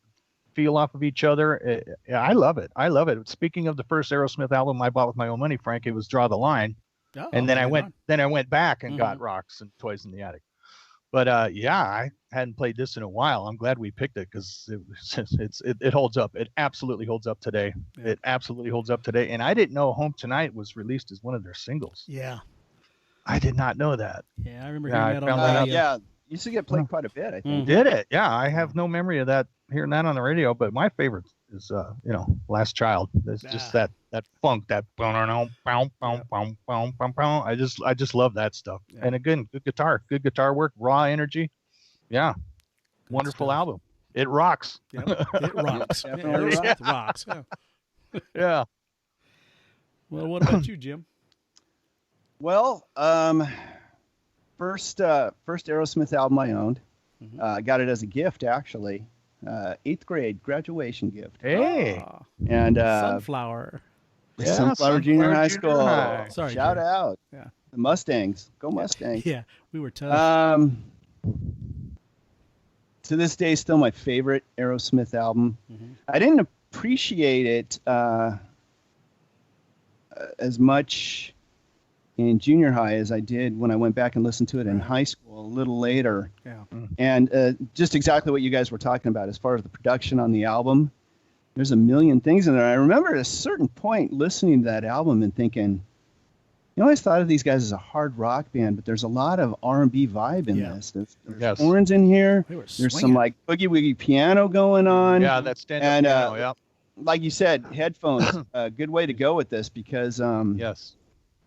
Speaker 4: feel off of each other. I love it. I love it. Speaking of the first Aerosmith album I bought with my own money, Frank, it was Draw the Line.
Speaker 3: Oh,
Speaker 4: And then I
Speaker 3: right
Speaker 4: went back and got Rocks and Toys in the Attic. But I hadn't played this in a while. I'm glad we picked it because it holds up. It absolutely holds up today.
Speaker 3: Yeah.
Speaker 4: It absolutely holds up today. And I didn't know Home Tonight was released as one of their singles.
Speaker 3: Yeah.
Speaker 4: I did not know that.
Speaker 3: Yeah, I remember hearing that on
Speaker 4: found
Speaker 3: the
Speaker 4: that
Speaker 3: radio.
Speaker 2: Yeah, used to get played quite a bit, I think.
Speaker 4: Did it? Yeah, I have no memory of that hearing that on the radio. But my favorite is Last Child. There's just that funk, that I just love that stuff.
Speaker 3: Yeah.
Speaker 4: And again, good guitar work, raw energy. Yeah. Wonderful
Speaker 3: stuff.
Speaker 4: album. It rocks.
Speaker 3: Yep, it rocks.
Speaker 2: Definitely
Speaker 3: Aerosmith rocks. Yeah.
Speaker 4: Yeah.
Speaker 3: Well, what about you, Jim?
Speaker 2: Well, first Aerosmith album I owned. I got it as a gift, actually. 8th grade graduation gift.
Speaker 4: Hey.
Speaker 3: Aw,
Speaker 2: And
Speaker 3: Sunflower.
Speaker 2: Sunflower Junior High
Speaker 4: Junior
Speaker 2: School.
Speaker 4: High.
Speaker 3: Sorry,
Speaker 2: Shout
Speaker 3: Jerry.
Speaker 2: out.
Speaker 3: Yeah.
Speaker 2: The Mustangs. Go Mustangs.
Speaker 3: Yeah, we were tough.
Speaker 2: To this day, still my favorite Aerosmith album. I didn't appreciate it as much in junior high as I did when I went back and listened to it in high school a little later.
Speaker 3: Yeah.
Speaker 2: And just exactly what you guys were talking about as far as the production on the album. There's a million things in there. I remember at a certain point listening to that album and thinking, I always thought of these guys as a hard rock band, but there's a lot of R&B vibe in this. There's horns in here. There's some like boogie woogie piano going on.
Speaker 4: Yeah, that's stand-up piano, yeah.
Speaker 2: Like you said, headphones, a good way to go with this because
Speaker 4: yes,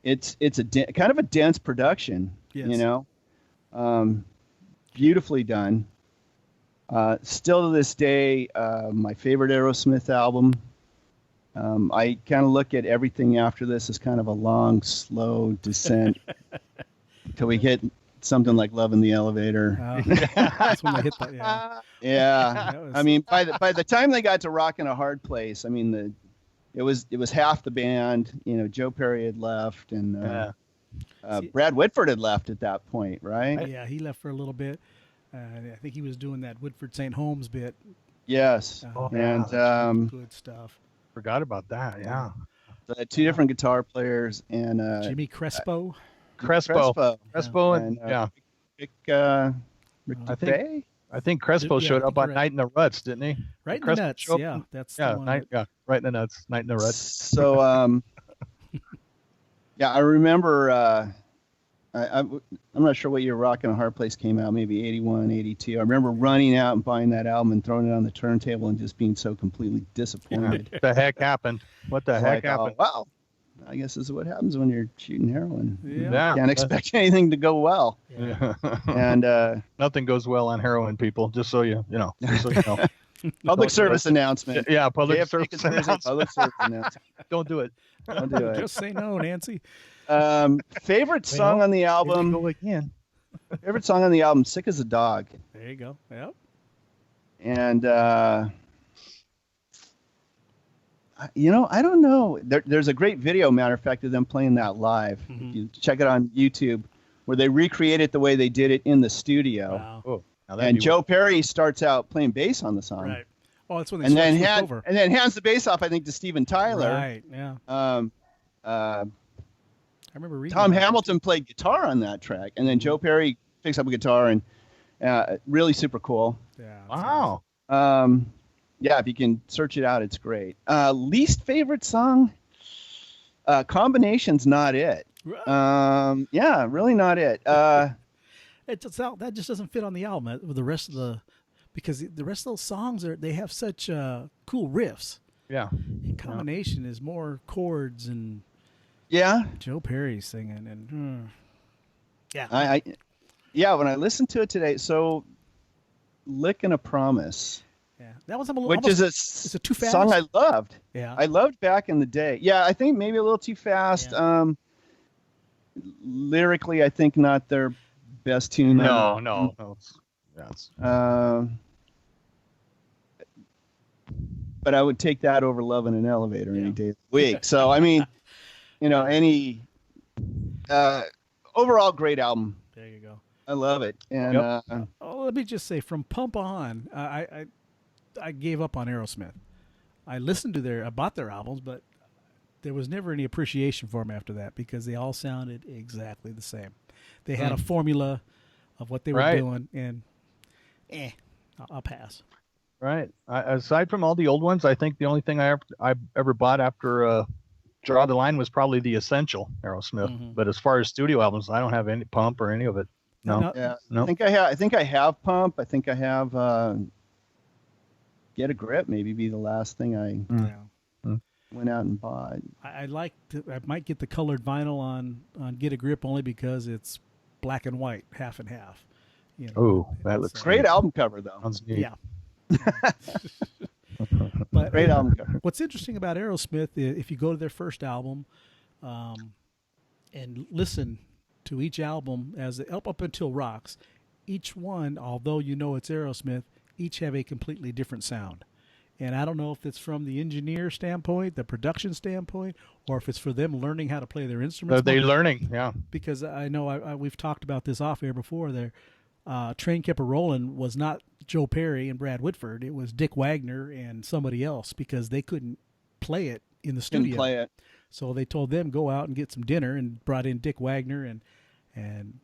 Speaker 2: it's a kind of a dense production.
Speaker 3: Yes.
Speaker 2: Beautifully done. Still to this day, my favorite Aerosmith album. I kind of look at everything after this as kind of a long, slow descent until we hit something like Love in the Elevator.
Speaker 3: That's when they hit that. Yeah.
Speaker 2: Yeah. I mean, by the time they got to Rockin' a Hard Place, I mean, it was half the band. Joe Perry had left, and Brad Whitford had left at that point, right?
Speaker 3: Yeah, he left for a little bit. I think he was doing that Woodford St. Holmes bit.
Speaker 2: Yes. And
Speaker 3: good stuff.
Speaker 4: Forgot about that. Yeah.
Speaker 2: Two different guitar players and
Speaker 3: Jimmy Crespo.
Speaker 4: Crespo
Speaker 2: and
Speaker 4: Rick
Speaker 2: Duffy?
Speaker 4: I think Crespo showed up on
Speaker 3: right.
Speaker 4: Night in the Ruts, didn't he?
Speaker 3: Right in the
Speaker 4: Crespo
Speaker 3: nuts.
Speaker 4: showed up
Speaker 3: Yeah,
Speaker 4: on-
Speaker 3: that's the one.
Speaker 4: right in the nuts. Night in the Ruts.
Speaker 2: So I remember I'm not sure what year Rockin' a Hard Place came out, maybe 81, 82. I remember running out and buying that album and throwing it on the turntable and just being so completely disappointed.
Speaker 4: What the heck happened? What the heck happened?
Speaker 2: Wow, I guess this is what happens when you're shooting heroin.
Speaker 3: Yeah.
Speaker 2: Can't expect anything to go well.
Speaker 4: Yeah.
Speaker 2: And
Speaker 4: Nothing goes well on heroin, people. Just so you know. Just so you know.
Speaker 2: public service announcement.
Speaker 4: Yeah, public
Speaker 2: JFJ
Speaker 4: service
Speaker 2: Conspiracy,
Speaker 4: announcement.
Speaker 2: public service announcement.
Speaker 4: Don't do it.
Speaker 2: Don't do it.
Speaker 3: Just say no, Nancy.
Speaker 2: Favorite song on the album.
Speaker 4: Go again.
Speaker 2: Favorite song on the album, "Sick as a Dog."
Speaker 3: There you go. Yep.
Speaker 2: And I don't know. There's a great video, matter of fact, of them playing that live.
Speaker 3: Mhm.
Speaker 2: You check it on YouTube, where they recreate it the way they did it in the studio.
Speaker 3: Wow.
Speaker 4: Oh, now that'd
Speaker 2: And
Speaker 4: be
Speaker 2: Joe Perry starts out playing bass on the song,
Speaker 3: Right. Oh, that's when they
Speaker 2: and then
Speaker 3: switched over.
Speaker 2: hands the bass off, I think, to Steven Tyler.
Speaker 3: Right. Yeah.
Speaker 2: I
Speaker 3: remember reading.
Speaker 2: Tom
Speaker 3: that.
Speaker 2: Hamilton played guitar on that track, and then Joe Perry picks up a guitar, and really super cool.
Speaker 3: Yeah.
Speaker 4: Wow.
Speaker 2: Yeah, if you can search it out, it's great. Least favorite song? Combination's not it. Yeah, really not it.
Speaker 3: That just doesn't fit on the album with the rest of because the rest of those songs they have such cool riffs.
Speaker 4: Yeah.
Speaker 3: And combination is more chords and
Speaker 2: Yeah,
Speaker 3: Joe Perry singing and
Speaker 2: yeah. When I listened to it today, so "Lick and a Promise,"
Speaker 3: that was a little,
Speaker 2: which
Speaker 3: almost,
Speaker 2: is
Speaker 3: it too fast?
Speaker 2: song I loved.
Speaker 3: Yeah.
Speaker 2: I loved back in the day. Yeah, I think maybe a little too fast.
Speaker 3: Yeah.
Speaker 2: lyrically, I think not their best tune.
Speaker 4: No. That's
Speaker 2: but I would take that over Love in an Elevator any day of the week. So, I mean, any overall great album.
Speaker 3: There you go.
Speaker 2: I love it. And
Speaker 3: let me just say, from Pump On, I gave up on Aerosmith. I bought their albums, but there was never any appreciation for them after that because they all sounded exactly the same. They had a formula of what they were doing, and I'll pass.
Speaker 4: right. Aside from all the old ones, I think the only thing I ever bought after Draw the Line was probably the Essential Aerosmith.
Speaker 3: Mm-hmm.
Speaker 4: But as far as studio albums, I don't have any Pump or any of it. No.
Speaker 2: yeah,
Speaker 4: No.
Speaker 2: I think I have Pump. I think I have Get a Grip. Maybe be the last thing I went out and bought.
Speaker 3: I might get the colored vinyl on Get a Grip only because it's black and white, half and half.
Speaker 4: Oh, that looks
Speaker 2: Great album cover though.
Speaker 4: Sounds neat.
Speaker 3: Yeah. But
Speaker 2: Great album cover.
Speaker 3: what's interesting about Aerosmith, if you go to their first album, and listen to each album as up until Rocks, each one, although it's Aerosmith, each have a completely different sound. And I don't know if it's from the engineer standpoint, the production standpoint, or if it's for them learning how to play their instruments.
Speaker 4: Are they learning? Yeah.
Speaker 3: Because I know we've talked about this off air before. There, Train Kept a Rollin' was not Joe Perry and Brad Whitford. It was Dick Wagner and somebody else because they couldn't play it in the studio.
Speaker 2: Didn't play it.
Speaker 3: So they told them go out and get some dinner and brought in Dick Wagner and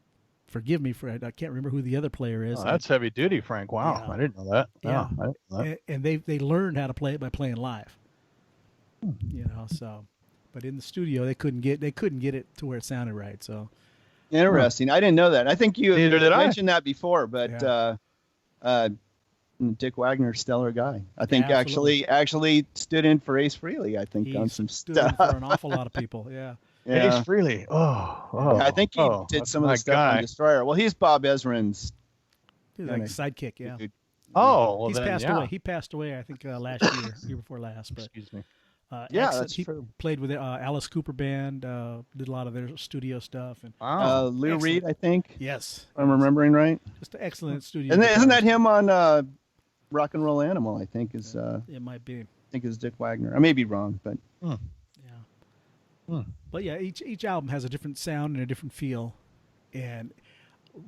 Speaker 3: forgive me for I can't remember who the other player is.
Speaker 4: Oh, that's heavy duty, Frank. Wow,
Speaker 3: Yeah.
Speaker 4: I didn't know that.
Speaker 3: Yeah.
Speaker 4: I didn't know that.
Speaker 3: And they learned how to play it by playing live. So, but in the studio they couldn't get it to where it sounded right. So
Speaker 2: Interesting. I didn't know that. I think you
Speaker 4: Neither did I.
Speaker 2: mentioned that before, but Dick Wagner, stellar guy. I think
Speaker 3: absolutely.
Speaker 2: actually stood in for Ace Frehley. I think on some
Speaker 3: stood in
Speaker 2: stuff.
Speaker 3: for an awful lot of people. Yeah.
Speaker 2: Yeah.
Speaker 4: Ace Frehley. Oh,
Speaker 2: I think he did
Speaker 4: that's
Speaker 2: some of
Speaker 4: my
Speaker 2: the stuff
Speaker 4: guy.
Speaker 2: on Destroyer. Well, he's Bob Ezrin's.
Speaker 3: He was like a sidekick. Yeah.
Speaker 2: dude.
Speaker 4: Oh, well
Speaker 3: He's
Speaker 4: then,
Speaker 3: passed
Speaker 4: yeah.
Speaker 3: away. He passed away, I think, last year before last. But
Speaker 4: Excuse me.
Speaker 2: Yeah,
Speaker 3: excellent.
Speaker 2: that's
Speaker 3: he
Speaker 2: true.
Speaker 3: played with Alice Cooper Band, did a lot of their studio stuff. And
Speaker 4: Wow.
Speaker 2: Lou
Speaker 3: excellent.
Speaker 2: Reed, I think.
Speaker 3: yes,
Speaker 2: If I'm remembering right.
Speaker 3: just an excellent studio.
Speaker 2: Isn't that
Speaker 3: guitarist.
Speaker 2: him on Rock and Roll Animal? I think is
Speaker 3: It might be.
Speaker 2: Dick Wagner. I may be wrong, but
Speaker 3: Yeah.
Speaker 4: Hmm.
Speaker 3: But yeah, each album has a different sound and a different feel, and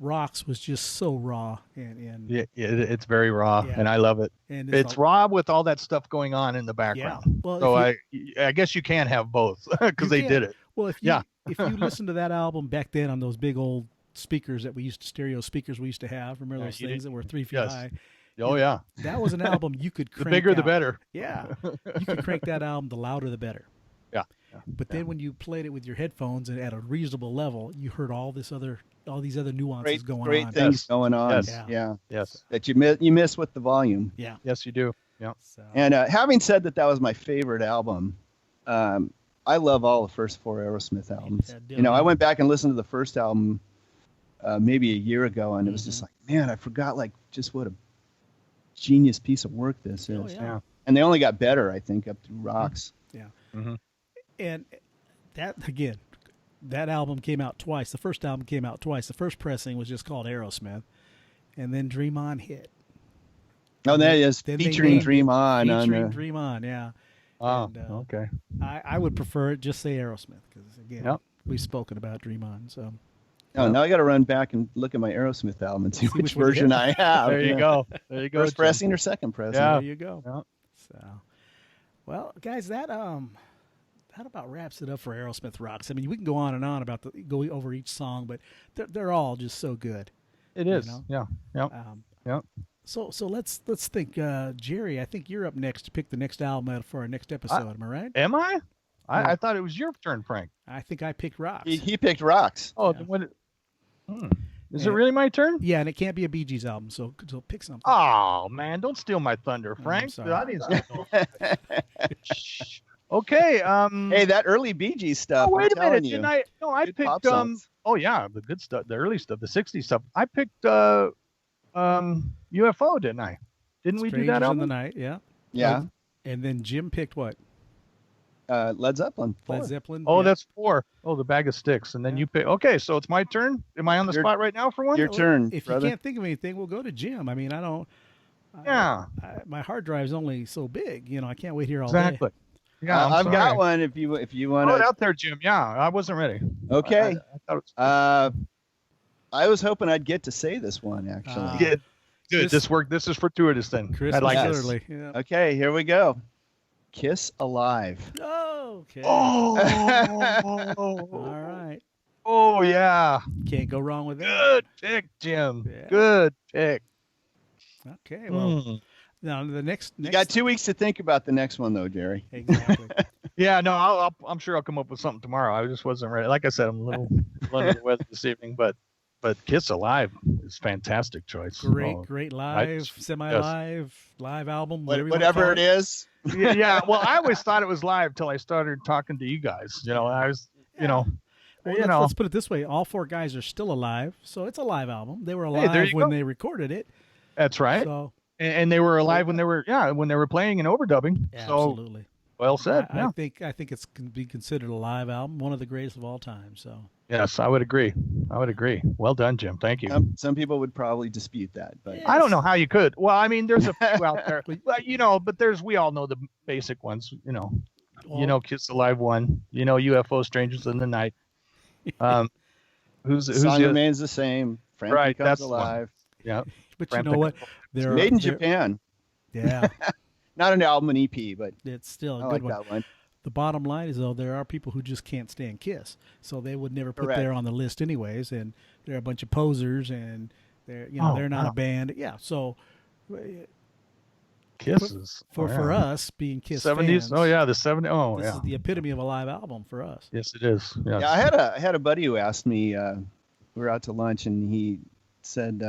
Speaker 3: Rocks was just so raw and
Speaker 4: Yeah, it's very raw,
Speaker 3: Yeah.
Speaker 4: and I love it.
Speaker 3: and
Speaker 4: It's raw with all that stuff going on in the background.
Speaker 3: Yeah. Well,
Speaker 4: So
Speaker 3: if
Speaker 4: I guess you can have both because
Speaker 3: You
Speaker 4: they
Speaker 3: can.
Speaker 4: did it.
Speaker 3: Well, if
Speaker 4: Yeah.
Speaker 3: you listen to that album back then on those big old speakers that stereo speakers we used to have, remember those
Speaker 4: you
Speaker 3: things
Speaker 4: did.
Speaker 3: that were 3 feet
Speaker 4: Yes.
Speaker 3: high?
Speaker 4: Oh yeah,
Speaker 3: That was an album you could
Speaker 4: the
Speaker 3: crank
Speaker 4: bigger the
Speaker 3: out.
Speaker 4: better.
Speaker 3: Yeah, you could crank that album, the louder the better.
Speaker 4: Yeah.
Speaker 3: But then when you played it with your headphones and at a reasonable level, you heard all these other nuances going
Speaker 2: great
Speaker 3: on.
Speaker 2: things
Speaker 4: Yes.
Speaker 2: going on.
Speaker 3: Yes.
Speaker 2: Yeah.
Speaker 4: Yes,
Speaker 2: That you miss with the volume.
Speaker 3: Yeah.
Speaker 4: yes, you do. Yeah.
Speaker 3: So,
Speaker 2: And having said that was my favorite album. I love all the first 4 Aerosmith albums.
Speaker 3: Yeah,
Speaker 2: I went back and listened to the first album maybe a year ago, and it was just like, man, I forgot just what a genius piece of work this is.
Speaker 3: Oh, yeah.
Speaker 2: And they only got better, I think, up through Rocks.
Speaker 3: Yeah.
Speaker 4: Mm-hmm.
Speaker 3: And that album came out twice. The first album came out twice. The first pressing was just called Aerosmith, and then Dream On hit.
Speaker 2: Oh, that is
Speaker 3: Then they
Speaker 2: featuring
Speaker 3: named
Speaker 2: Dream
Speaker 3: it
Speaker 2: On.
Speaker 3: Featuring Dream On, yeah.
Speaker 4: Oh,
Speaker 3: And,
Speaker 4: okay.
Speaker 3: I would prefer it just say Aerosmith because again,
Speaker 4: Yep.
Speaker 3: we've spoken about Dream On. So
Speaker 2: Oh, now I got to run back and look at my Aerosmith album and see
Speaker 3: See
Speaker 2: which
Speaker 3: which one you
Speaker 2: version
Speaker 3: have.
Speaker 2: I have.
Speaker 4: There you
Speaker 2: Yeah.
Speaker 4: go. There you go.
Speaker 2: First
Speaker 4: Jim.
Speaker 2: pressing or second pressing?
Speaker 4: Yeah.
Speaker 3: there you go.
Speaker 4: Yeah.
Speaker 3: So, well, guys, that about wraps it up for Aerosmith Rocks. I mean, we can go on and on about go over each song, but they're all just so good.
Speaker 4: It
Speaker 3: You
Speaker 4: is.
Speaker 3: know?
Speaker 4: Yeah. Yeah. Yeah.
Speaker 3: So let's think, Jerry. I think you're up next to pick the next album out for our next episode. Am I right?
Speaker 4: Am I?
Speaker 3: Yeah.
Speaker 4: I thought it was your turn, Frank.
Speaker 3: I think I picked Rocks.
Speaker 2: He picked Rocks.
Speaker 4: Oh,
Speaker 3: Yeah.
Speaker 4: then is it really my turn?
Speaker 3: Yeah, and it can't be a Bee Gees album, so pick something.
Speaker 4: Oh man, don't steal my thunder, Frank.
Speaker 3: sorry.
Speaker 4: The audience doesn't know. Shh. Okay.
Speaker 2: Hey, that early Bee Gees stuff.
Speaker 4: Oh, wait
Speaker 2: I'm
Speaker 4: a minute.
Speaker 2: telling you.
Speaker 4: Didn't I? No, I
Speaker 2: Good
Speaker 4: picked
Speaker 2: pop songs.
Speaker 4: Oh yeah, the good stuff, the early stuff, the '60s stuff. I picked UFO, didn't I? Didn't we do that
Speaker 3: Strangers in
Speaker 4: album?
Speaker 3: the Night, yeah.
Speaker 2: Yeah.
Speaker 3: And then Jim picked what?
Speaker 2: Led Zeppelin.
Speaker 3: Led
Speaker 2: 4.
Speaker 3: Zeppelin.
Speaker 4: Oh,
Speaker 3: yeah.
Speaker 4: that's 4. Oh, the bag of sticks, and then you pick. Okay, so it's my turn. Am I on the spot right now for one?
Speaker 2: Your turn,
Speaker 3: If
Speaker 2: brother.
Speaker 3: you can't think of anything, we'll go to Jim. I mean, I don't.
Speaker 4: Yeah,
Speaker 3: My hard drive's only so big. I can't wait here all
Speaker 4: exactly.
Speaker 3: day.
Speaker 4: Yeah, I'm
Speaker 2: I've
Speaker 4: sorry.
Speaker 2: got one. If you want
Speaker 4: Throw it
Speaker 2: to.
Speaker 4: out there, Jim. Yeah, I wasn't ready.
Speaker 2: Okay.
Speaker 4: I thought it was
Speaker 2: I was hoping I'd get to say this one actually.
Speaker 4: good. Good. This worked. This is fortuitous then.
Speaker 3: Chris
Speaker 4: I like
Speaker 2: Yes.
Speaker 3: Sutherland. Yeah.
Speaker 2: Okay, here we go. Kiss Alive.
Speaker 3: Oh, okay.
Speaker 4: Oh.
Speaker 3: All right.
Speaker 4: Oh yeah.
Speaker 3: Can't go wrong with that.
Speaker 4: Good pick, Jim.
Speaker 3: Yeah.
Speaker 4: Good pick.
Speaker 3: Okay. Well, now the next.
Speaker 2: You got 2 weeks to think about the next one though, Jerry.
Speaker 3: Exactly.
Speaker 4: Yeah, no, I'm sure I'll come up with something tomorrow. I just wasn't ready. Like I said, I'm a little under the weather this evening, but Kiss Alive is a fantastic choice.
Speaker 3: Great live, semi-live, live album,
Speaker 2: Whatever it is.
Speaker 4: Yeah. Well, I always thought it was live till I started talking to you guys. I was,
Speaker 3: Well, let's put it this way: all 4 guys are still alive, so it's a live album. They were alive when they recorded it.
Speaker 4: That's right.
Speaker 3: So,
Speaker 4: and they were alive when they were playing and overdubbing.
Speaker 3: absolutely.
Speaker 4: So, well said.
Speaker 3: I think it's can be considered a live album, one of the greatest of all time. So.
Speaker 4: Yes, I would agree. Well done, Jim. Thank you.
Speaker 2: Some people would probably dispute that, but
Speaker 3: Yes.
Speaker 4: I don't know how you could. Well, I mean, there's a few out there, but we all know the basic ones. Kiss Alive 1. UFO Strangers in the Night. Who's
Speaker 2: Song
Speaker 4: the,
Speaker 2: remains the same. Frankie
Speaker 4: Right,
Speaker 2: Comes
Speaker 4: that's the one.
Speaker 2: Alive.
Speaker 4: yeah.
Speaker 3: But you know what?
Speaker 2: It's made in Japan.
Speaker 3: Yeah,
Speaker 2: Not an album, an EP, but
Speaker 3: it's still a
Speaker 2: I
Speaker 3: good
Speaker 2: like
Speaker 3: one.
Speaker 2: that one.
Speaker 3: The bottom line is, though, there are people who just can't stand Kiss, so they would never put
Speaker 2: Correct.
Speaker 3: there on the list anyways. And they're a bunch of posers, and they're they're not a band. Yeah, so
Speaker 4: Kisses
Speaker 3: for us being Kiss
Speaker 4: 70s.
Speaker 3: fans,
Speaker 4: Oh yeah, the 70s. Oh
Speaker 3: this
Speaker 4: yeah.
Speaker 3: is the epitome of a live album for us.
Speaker 4: Yes, it is. Yes.
Speaker 2: Yeah, I had a buddy who asked me. We were out to lunch, and he said,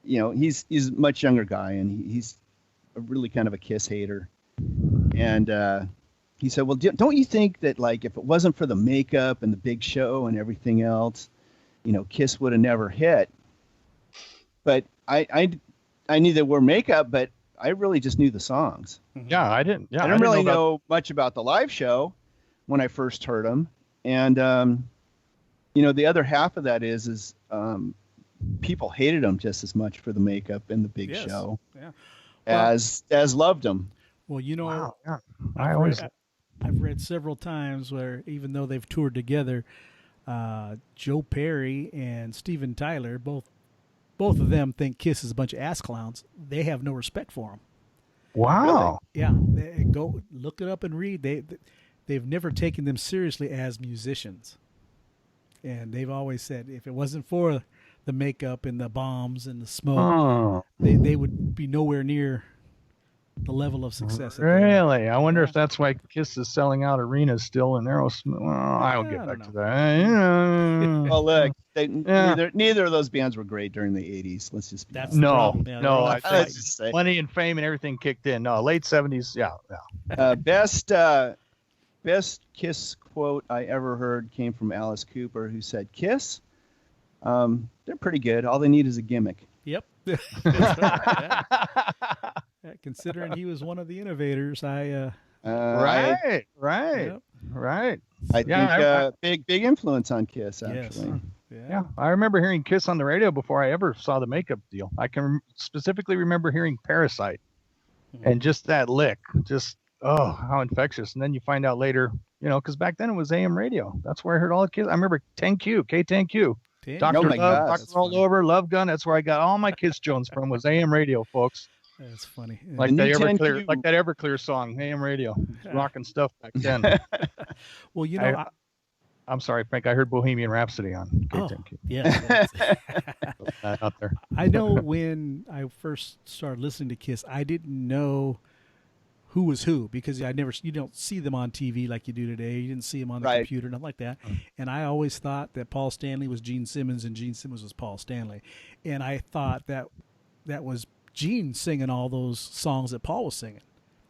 Speaker 2: he's a much younger guy, and he's a really kind of a Kiss hater. And he said, "Well, don't you think that like if it wasn't for the makeup and the big show and everything else, Kiss would have never hit?" But I knew there were makeup, but I really just knew the songs.
Speaker 4: Yeah, I didn't. Yeah,
Speaker 2: I didn't really know much about the live show when I first heard them. And the other half of that is people hated them just as much for the makeup and the big show as loved them.
Speaker 3: Well,
Speaker 4: Wow, yeah.
Speaker 3: I've read several times where even though they've toured together, Joe Perry and Steven Tyler, both of them think Kiss is a bunch of ass clowns. They have no respect for them.
Speaker 4: Wow.
Speaker 3: Yeah, go look it up and read. They've never taken them seriously as musicians, and they've always said if it wasn't for the makeup and the bombs and the smoke, they would be nowhere near the level of success.
Speaker 4: Really? I wonder if that's why Kiss is selling out arenas still in Aerosmith. Well, I'll get back to that.
Speaker 2: Oh, look, neither of those bands were great during the 80s. Let's just be honest.
Speaker 4: No.
Speaker 2: Let's just say.
Speaker 4: Money and fame and everything kicked in. No, late 70s. Yeah.
Speaker 2: Best Kiss quote I ever heard came from Alice Cooper, who said, "Kiss, they're pretty good. All they need is a gimmick."
Speaker 3: Yep. Considering he was one of the innovators,
Speaker 4: Right.
Speaker 3: Yep.
Speaker 2: I think big influence on Kiss, actually.
Speaker 3: Yes.
Speaker 4: Yeah, I remember hearing Kiss on the radio before I ever saw the makeup deal. I can specifically remember hearing Parasite, and just that lick, how infectious. And then you find out later, because back then it was AM radio. That's where I heard all the Kiss. I remember 10Q, K10Q, Dr.
Speaker 2: Oh my
Speaker 4: Love,
Speaker 2: God,
Speaker 4: Dr. All Over, Love Gun. That's where I got all my Kiss Jones from, was AM radio, folks.
Speaker 3: That's funny.
Speaker 4: Like
Speaker 2: The
Speaker 4: that
Speaker 2: new
Speaker 4: Everclear,
Speaker 2: 10Q.
Speaker 4: like that Everclear song, AM radio, rocking stuff back then.
Speaker 3: Well,
Speaker 4: I'm sorry, Frank. I heard Bohemian Rhapsody on K10Q.
Speaker 3: Yeah.
Speaker 4: Out there.
Speaker 3: I know when I first started listening to Kiss, I didn't know who was who because you don't see them on TV like you do today. You didn't see them on the computer, nothing like that. And I always thought that Paul Stanley was Gene Simmons and Gene Simmons was Paul Stanley. And I thought that was Gene singing all those songs that Paul was singing.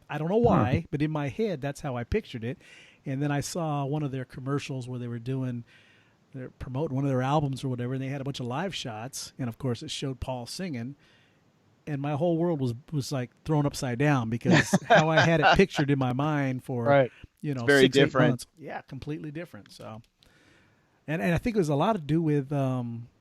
Speaker 3: I don't know why, but in my head, that's how I pictured it. And then I saw one of their commercials where they're promoting one of their albums or whatever, and they had a bunch of live shots. And, of course, it showed Paul singing. and my whole world was like thrown upside down because how I had it pictured in my mind for
Speaker 4: Right.
Speaker 2: very
Speaker 3: 6-8
Speaker 2: different.
Speaker 3: months. Yeah, completely different. So, and I think it was a lot to do with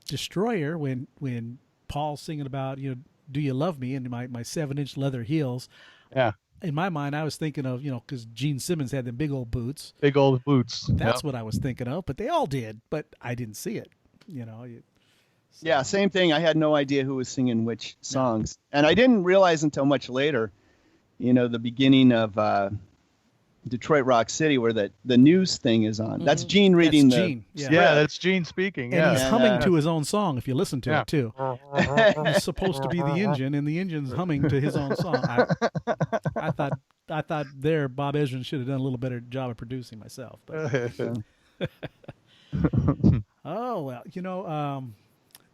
Speaker 3: Destroyer when Paul's singing about do you love me and my 7-inch leather heels.
Speaker 4: Yeah.
Speaker 3: In my mind, I was thinking of because Gene Simmons had them big old boots.
Speaker 4: Big old boots.
Speaker 3: That's what I was thinking of, but they all did, but I didn't see it. So.
Speaker 2: Yeah, same thing. I had no idea who was singing which songs, and I didn't realize until much later, the beginning of Detroit Rock City, where the news thing is on. That's Gene reading
Speaker 3: that's
Speaker 2: the
Speaker 3: Gene. Yeah.
Speaker 4: Yeah, that's Gene speaking.
Speaker 3: And
Speaker 4: Yeah.
Speaker 3: he's humming to his own song. If you listen to
Speaker 4: Yeah.
Speaker 3: it too, he's supposed to be the engine, and the engine's humming to his own song. I thought there Bob Ezrin should have done a little better job of producing myself. But. Oh well,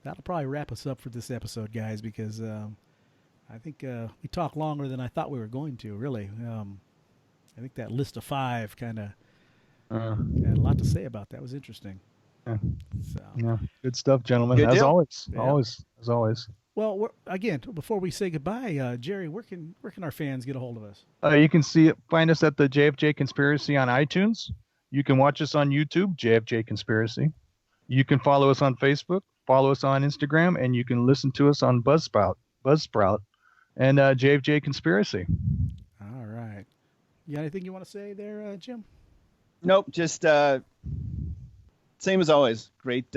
Speaker 3: that'll probably wrap us up for this episode, guys, because I think we talked longer than I thought we were going to. Really, I think that list of 5 kind of had a lot to say about that. It was interesting. So.
Speaker 4: Yeah, good stuff, gentlemen.
Speaker 2: Good
Speaker 4: As
Speaker 2: deal.
Speaker 4: always,
Speaker 3: Yeah.
Speaker 4: as always.
Speaker 3: Well, again, before we say goodbye, Jerry, where can our fans get a hold of us?
Speaker 4: You can find us at the JFJ Conspiracy on iTunes. You can watch us on YouTube, JFJ Conspiracy. You can follow us on Facebook, follow us on Instagram, and you can listen to us on Buzzsprout, and JFJ Conspiracy.
Speaker 3: All right. You got anything you want to say there, Jim?
Speaker 2: Nope, just same as always. Great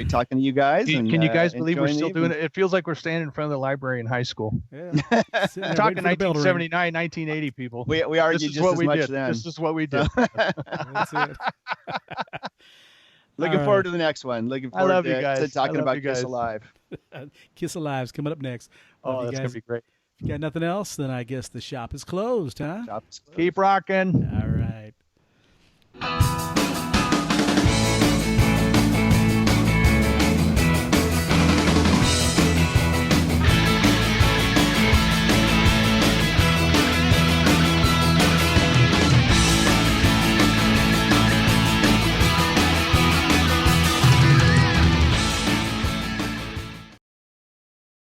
Speaker 2: talking to you guys.
Speaker 4: Can
Speaker 2: And,
Speaker 4: you guys believe we're
Speaker 2: enjoying
Speaker 4: still
Speaker 2: the
Speaker 4: doing
Speaker 2: evening.
Speaker 4: it? It feels like we're standing in front of the library in high school.
Speaker 3: Yeah.
Speaker 4: We're talking 1979, 1980, people.
Speaker 2: We
Speaker 4: This
Speaker 2: argued
Speaker 4: is
Speaker 2: just
Speaker 4: what
Speaker 2: as
Speaker 4: we
Speaker 2: much
Speaker 4: did.
Speaker 2: then.
Speaker 4: This is what we did.
Speaker 3: That's it.
Speaker 2: Looking
Speaker 3: All
Speaker 2: forward
Speaker 3: right.
Speaker 2: to the next one. Looking
Speaker 4: I
Speaker 2: forward
Speaker 4: love
Speaker 2: to,
Speaker 4: you guys.
Speaker 2: to talking
Speaker 4: I love
Speaker 2: about
Speaker 4: you
Speaker 2: Kiss
Speaker 4: guys.
Speaker 2: Alive.
Speaker 3: Kiss Alive's coming up next. Love
Speaker 4: Oh,
Speaker 3: you
Speaker 4: that's
Speaker 3: guys.
Speaker 4: going to be great.
Speaker 3: If you got nothing else, then I guess the shop is closed, huh?
Speaker 2: Shops closed.
Speaker 4: Keep rocking.
Speaker 3: All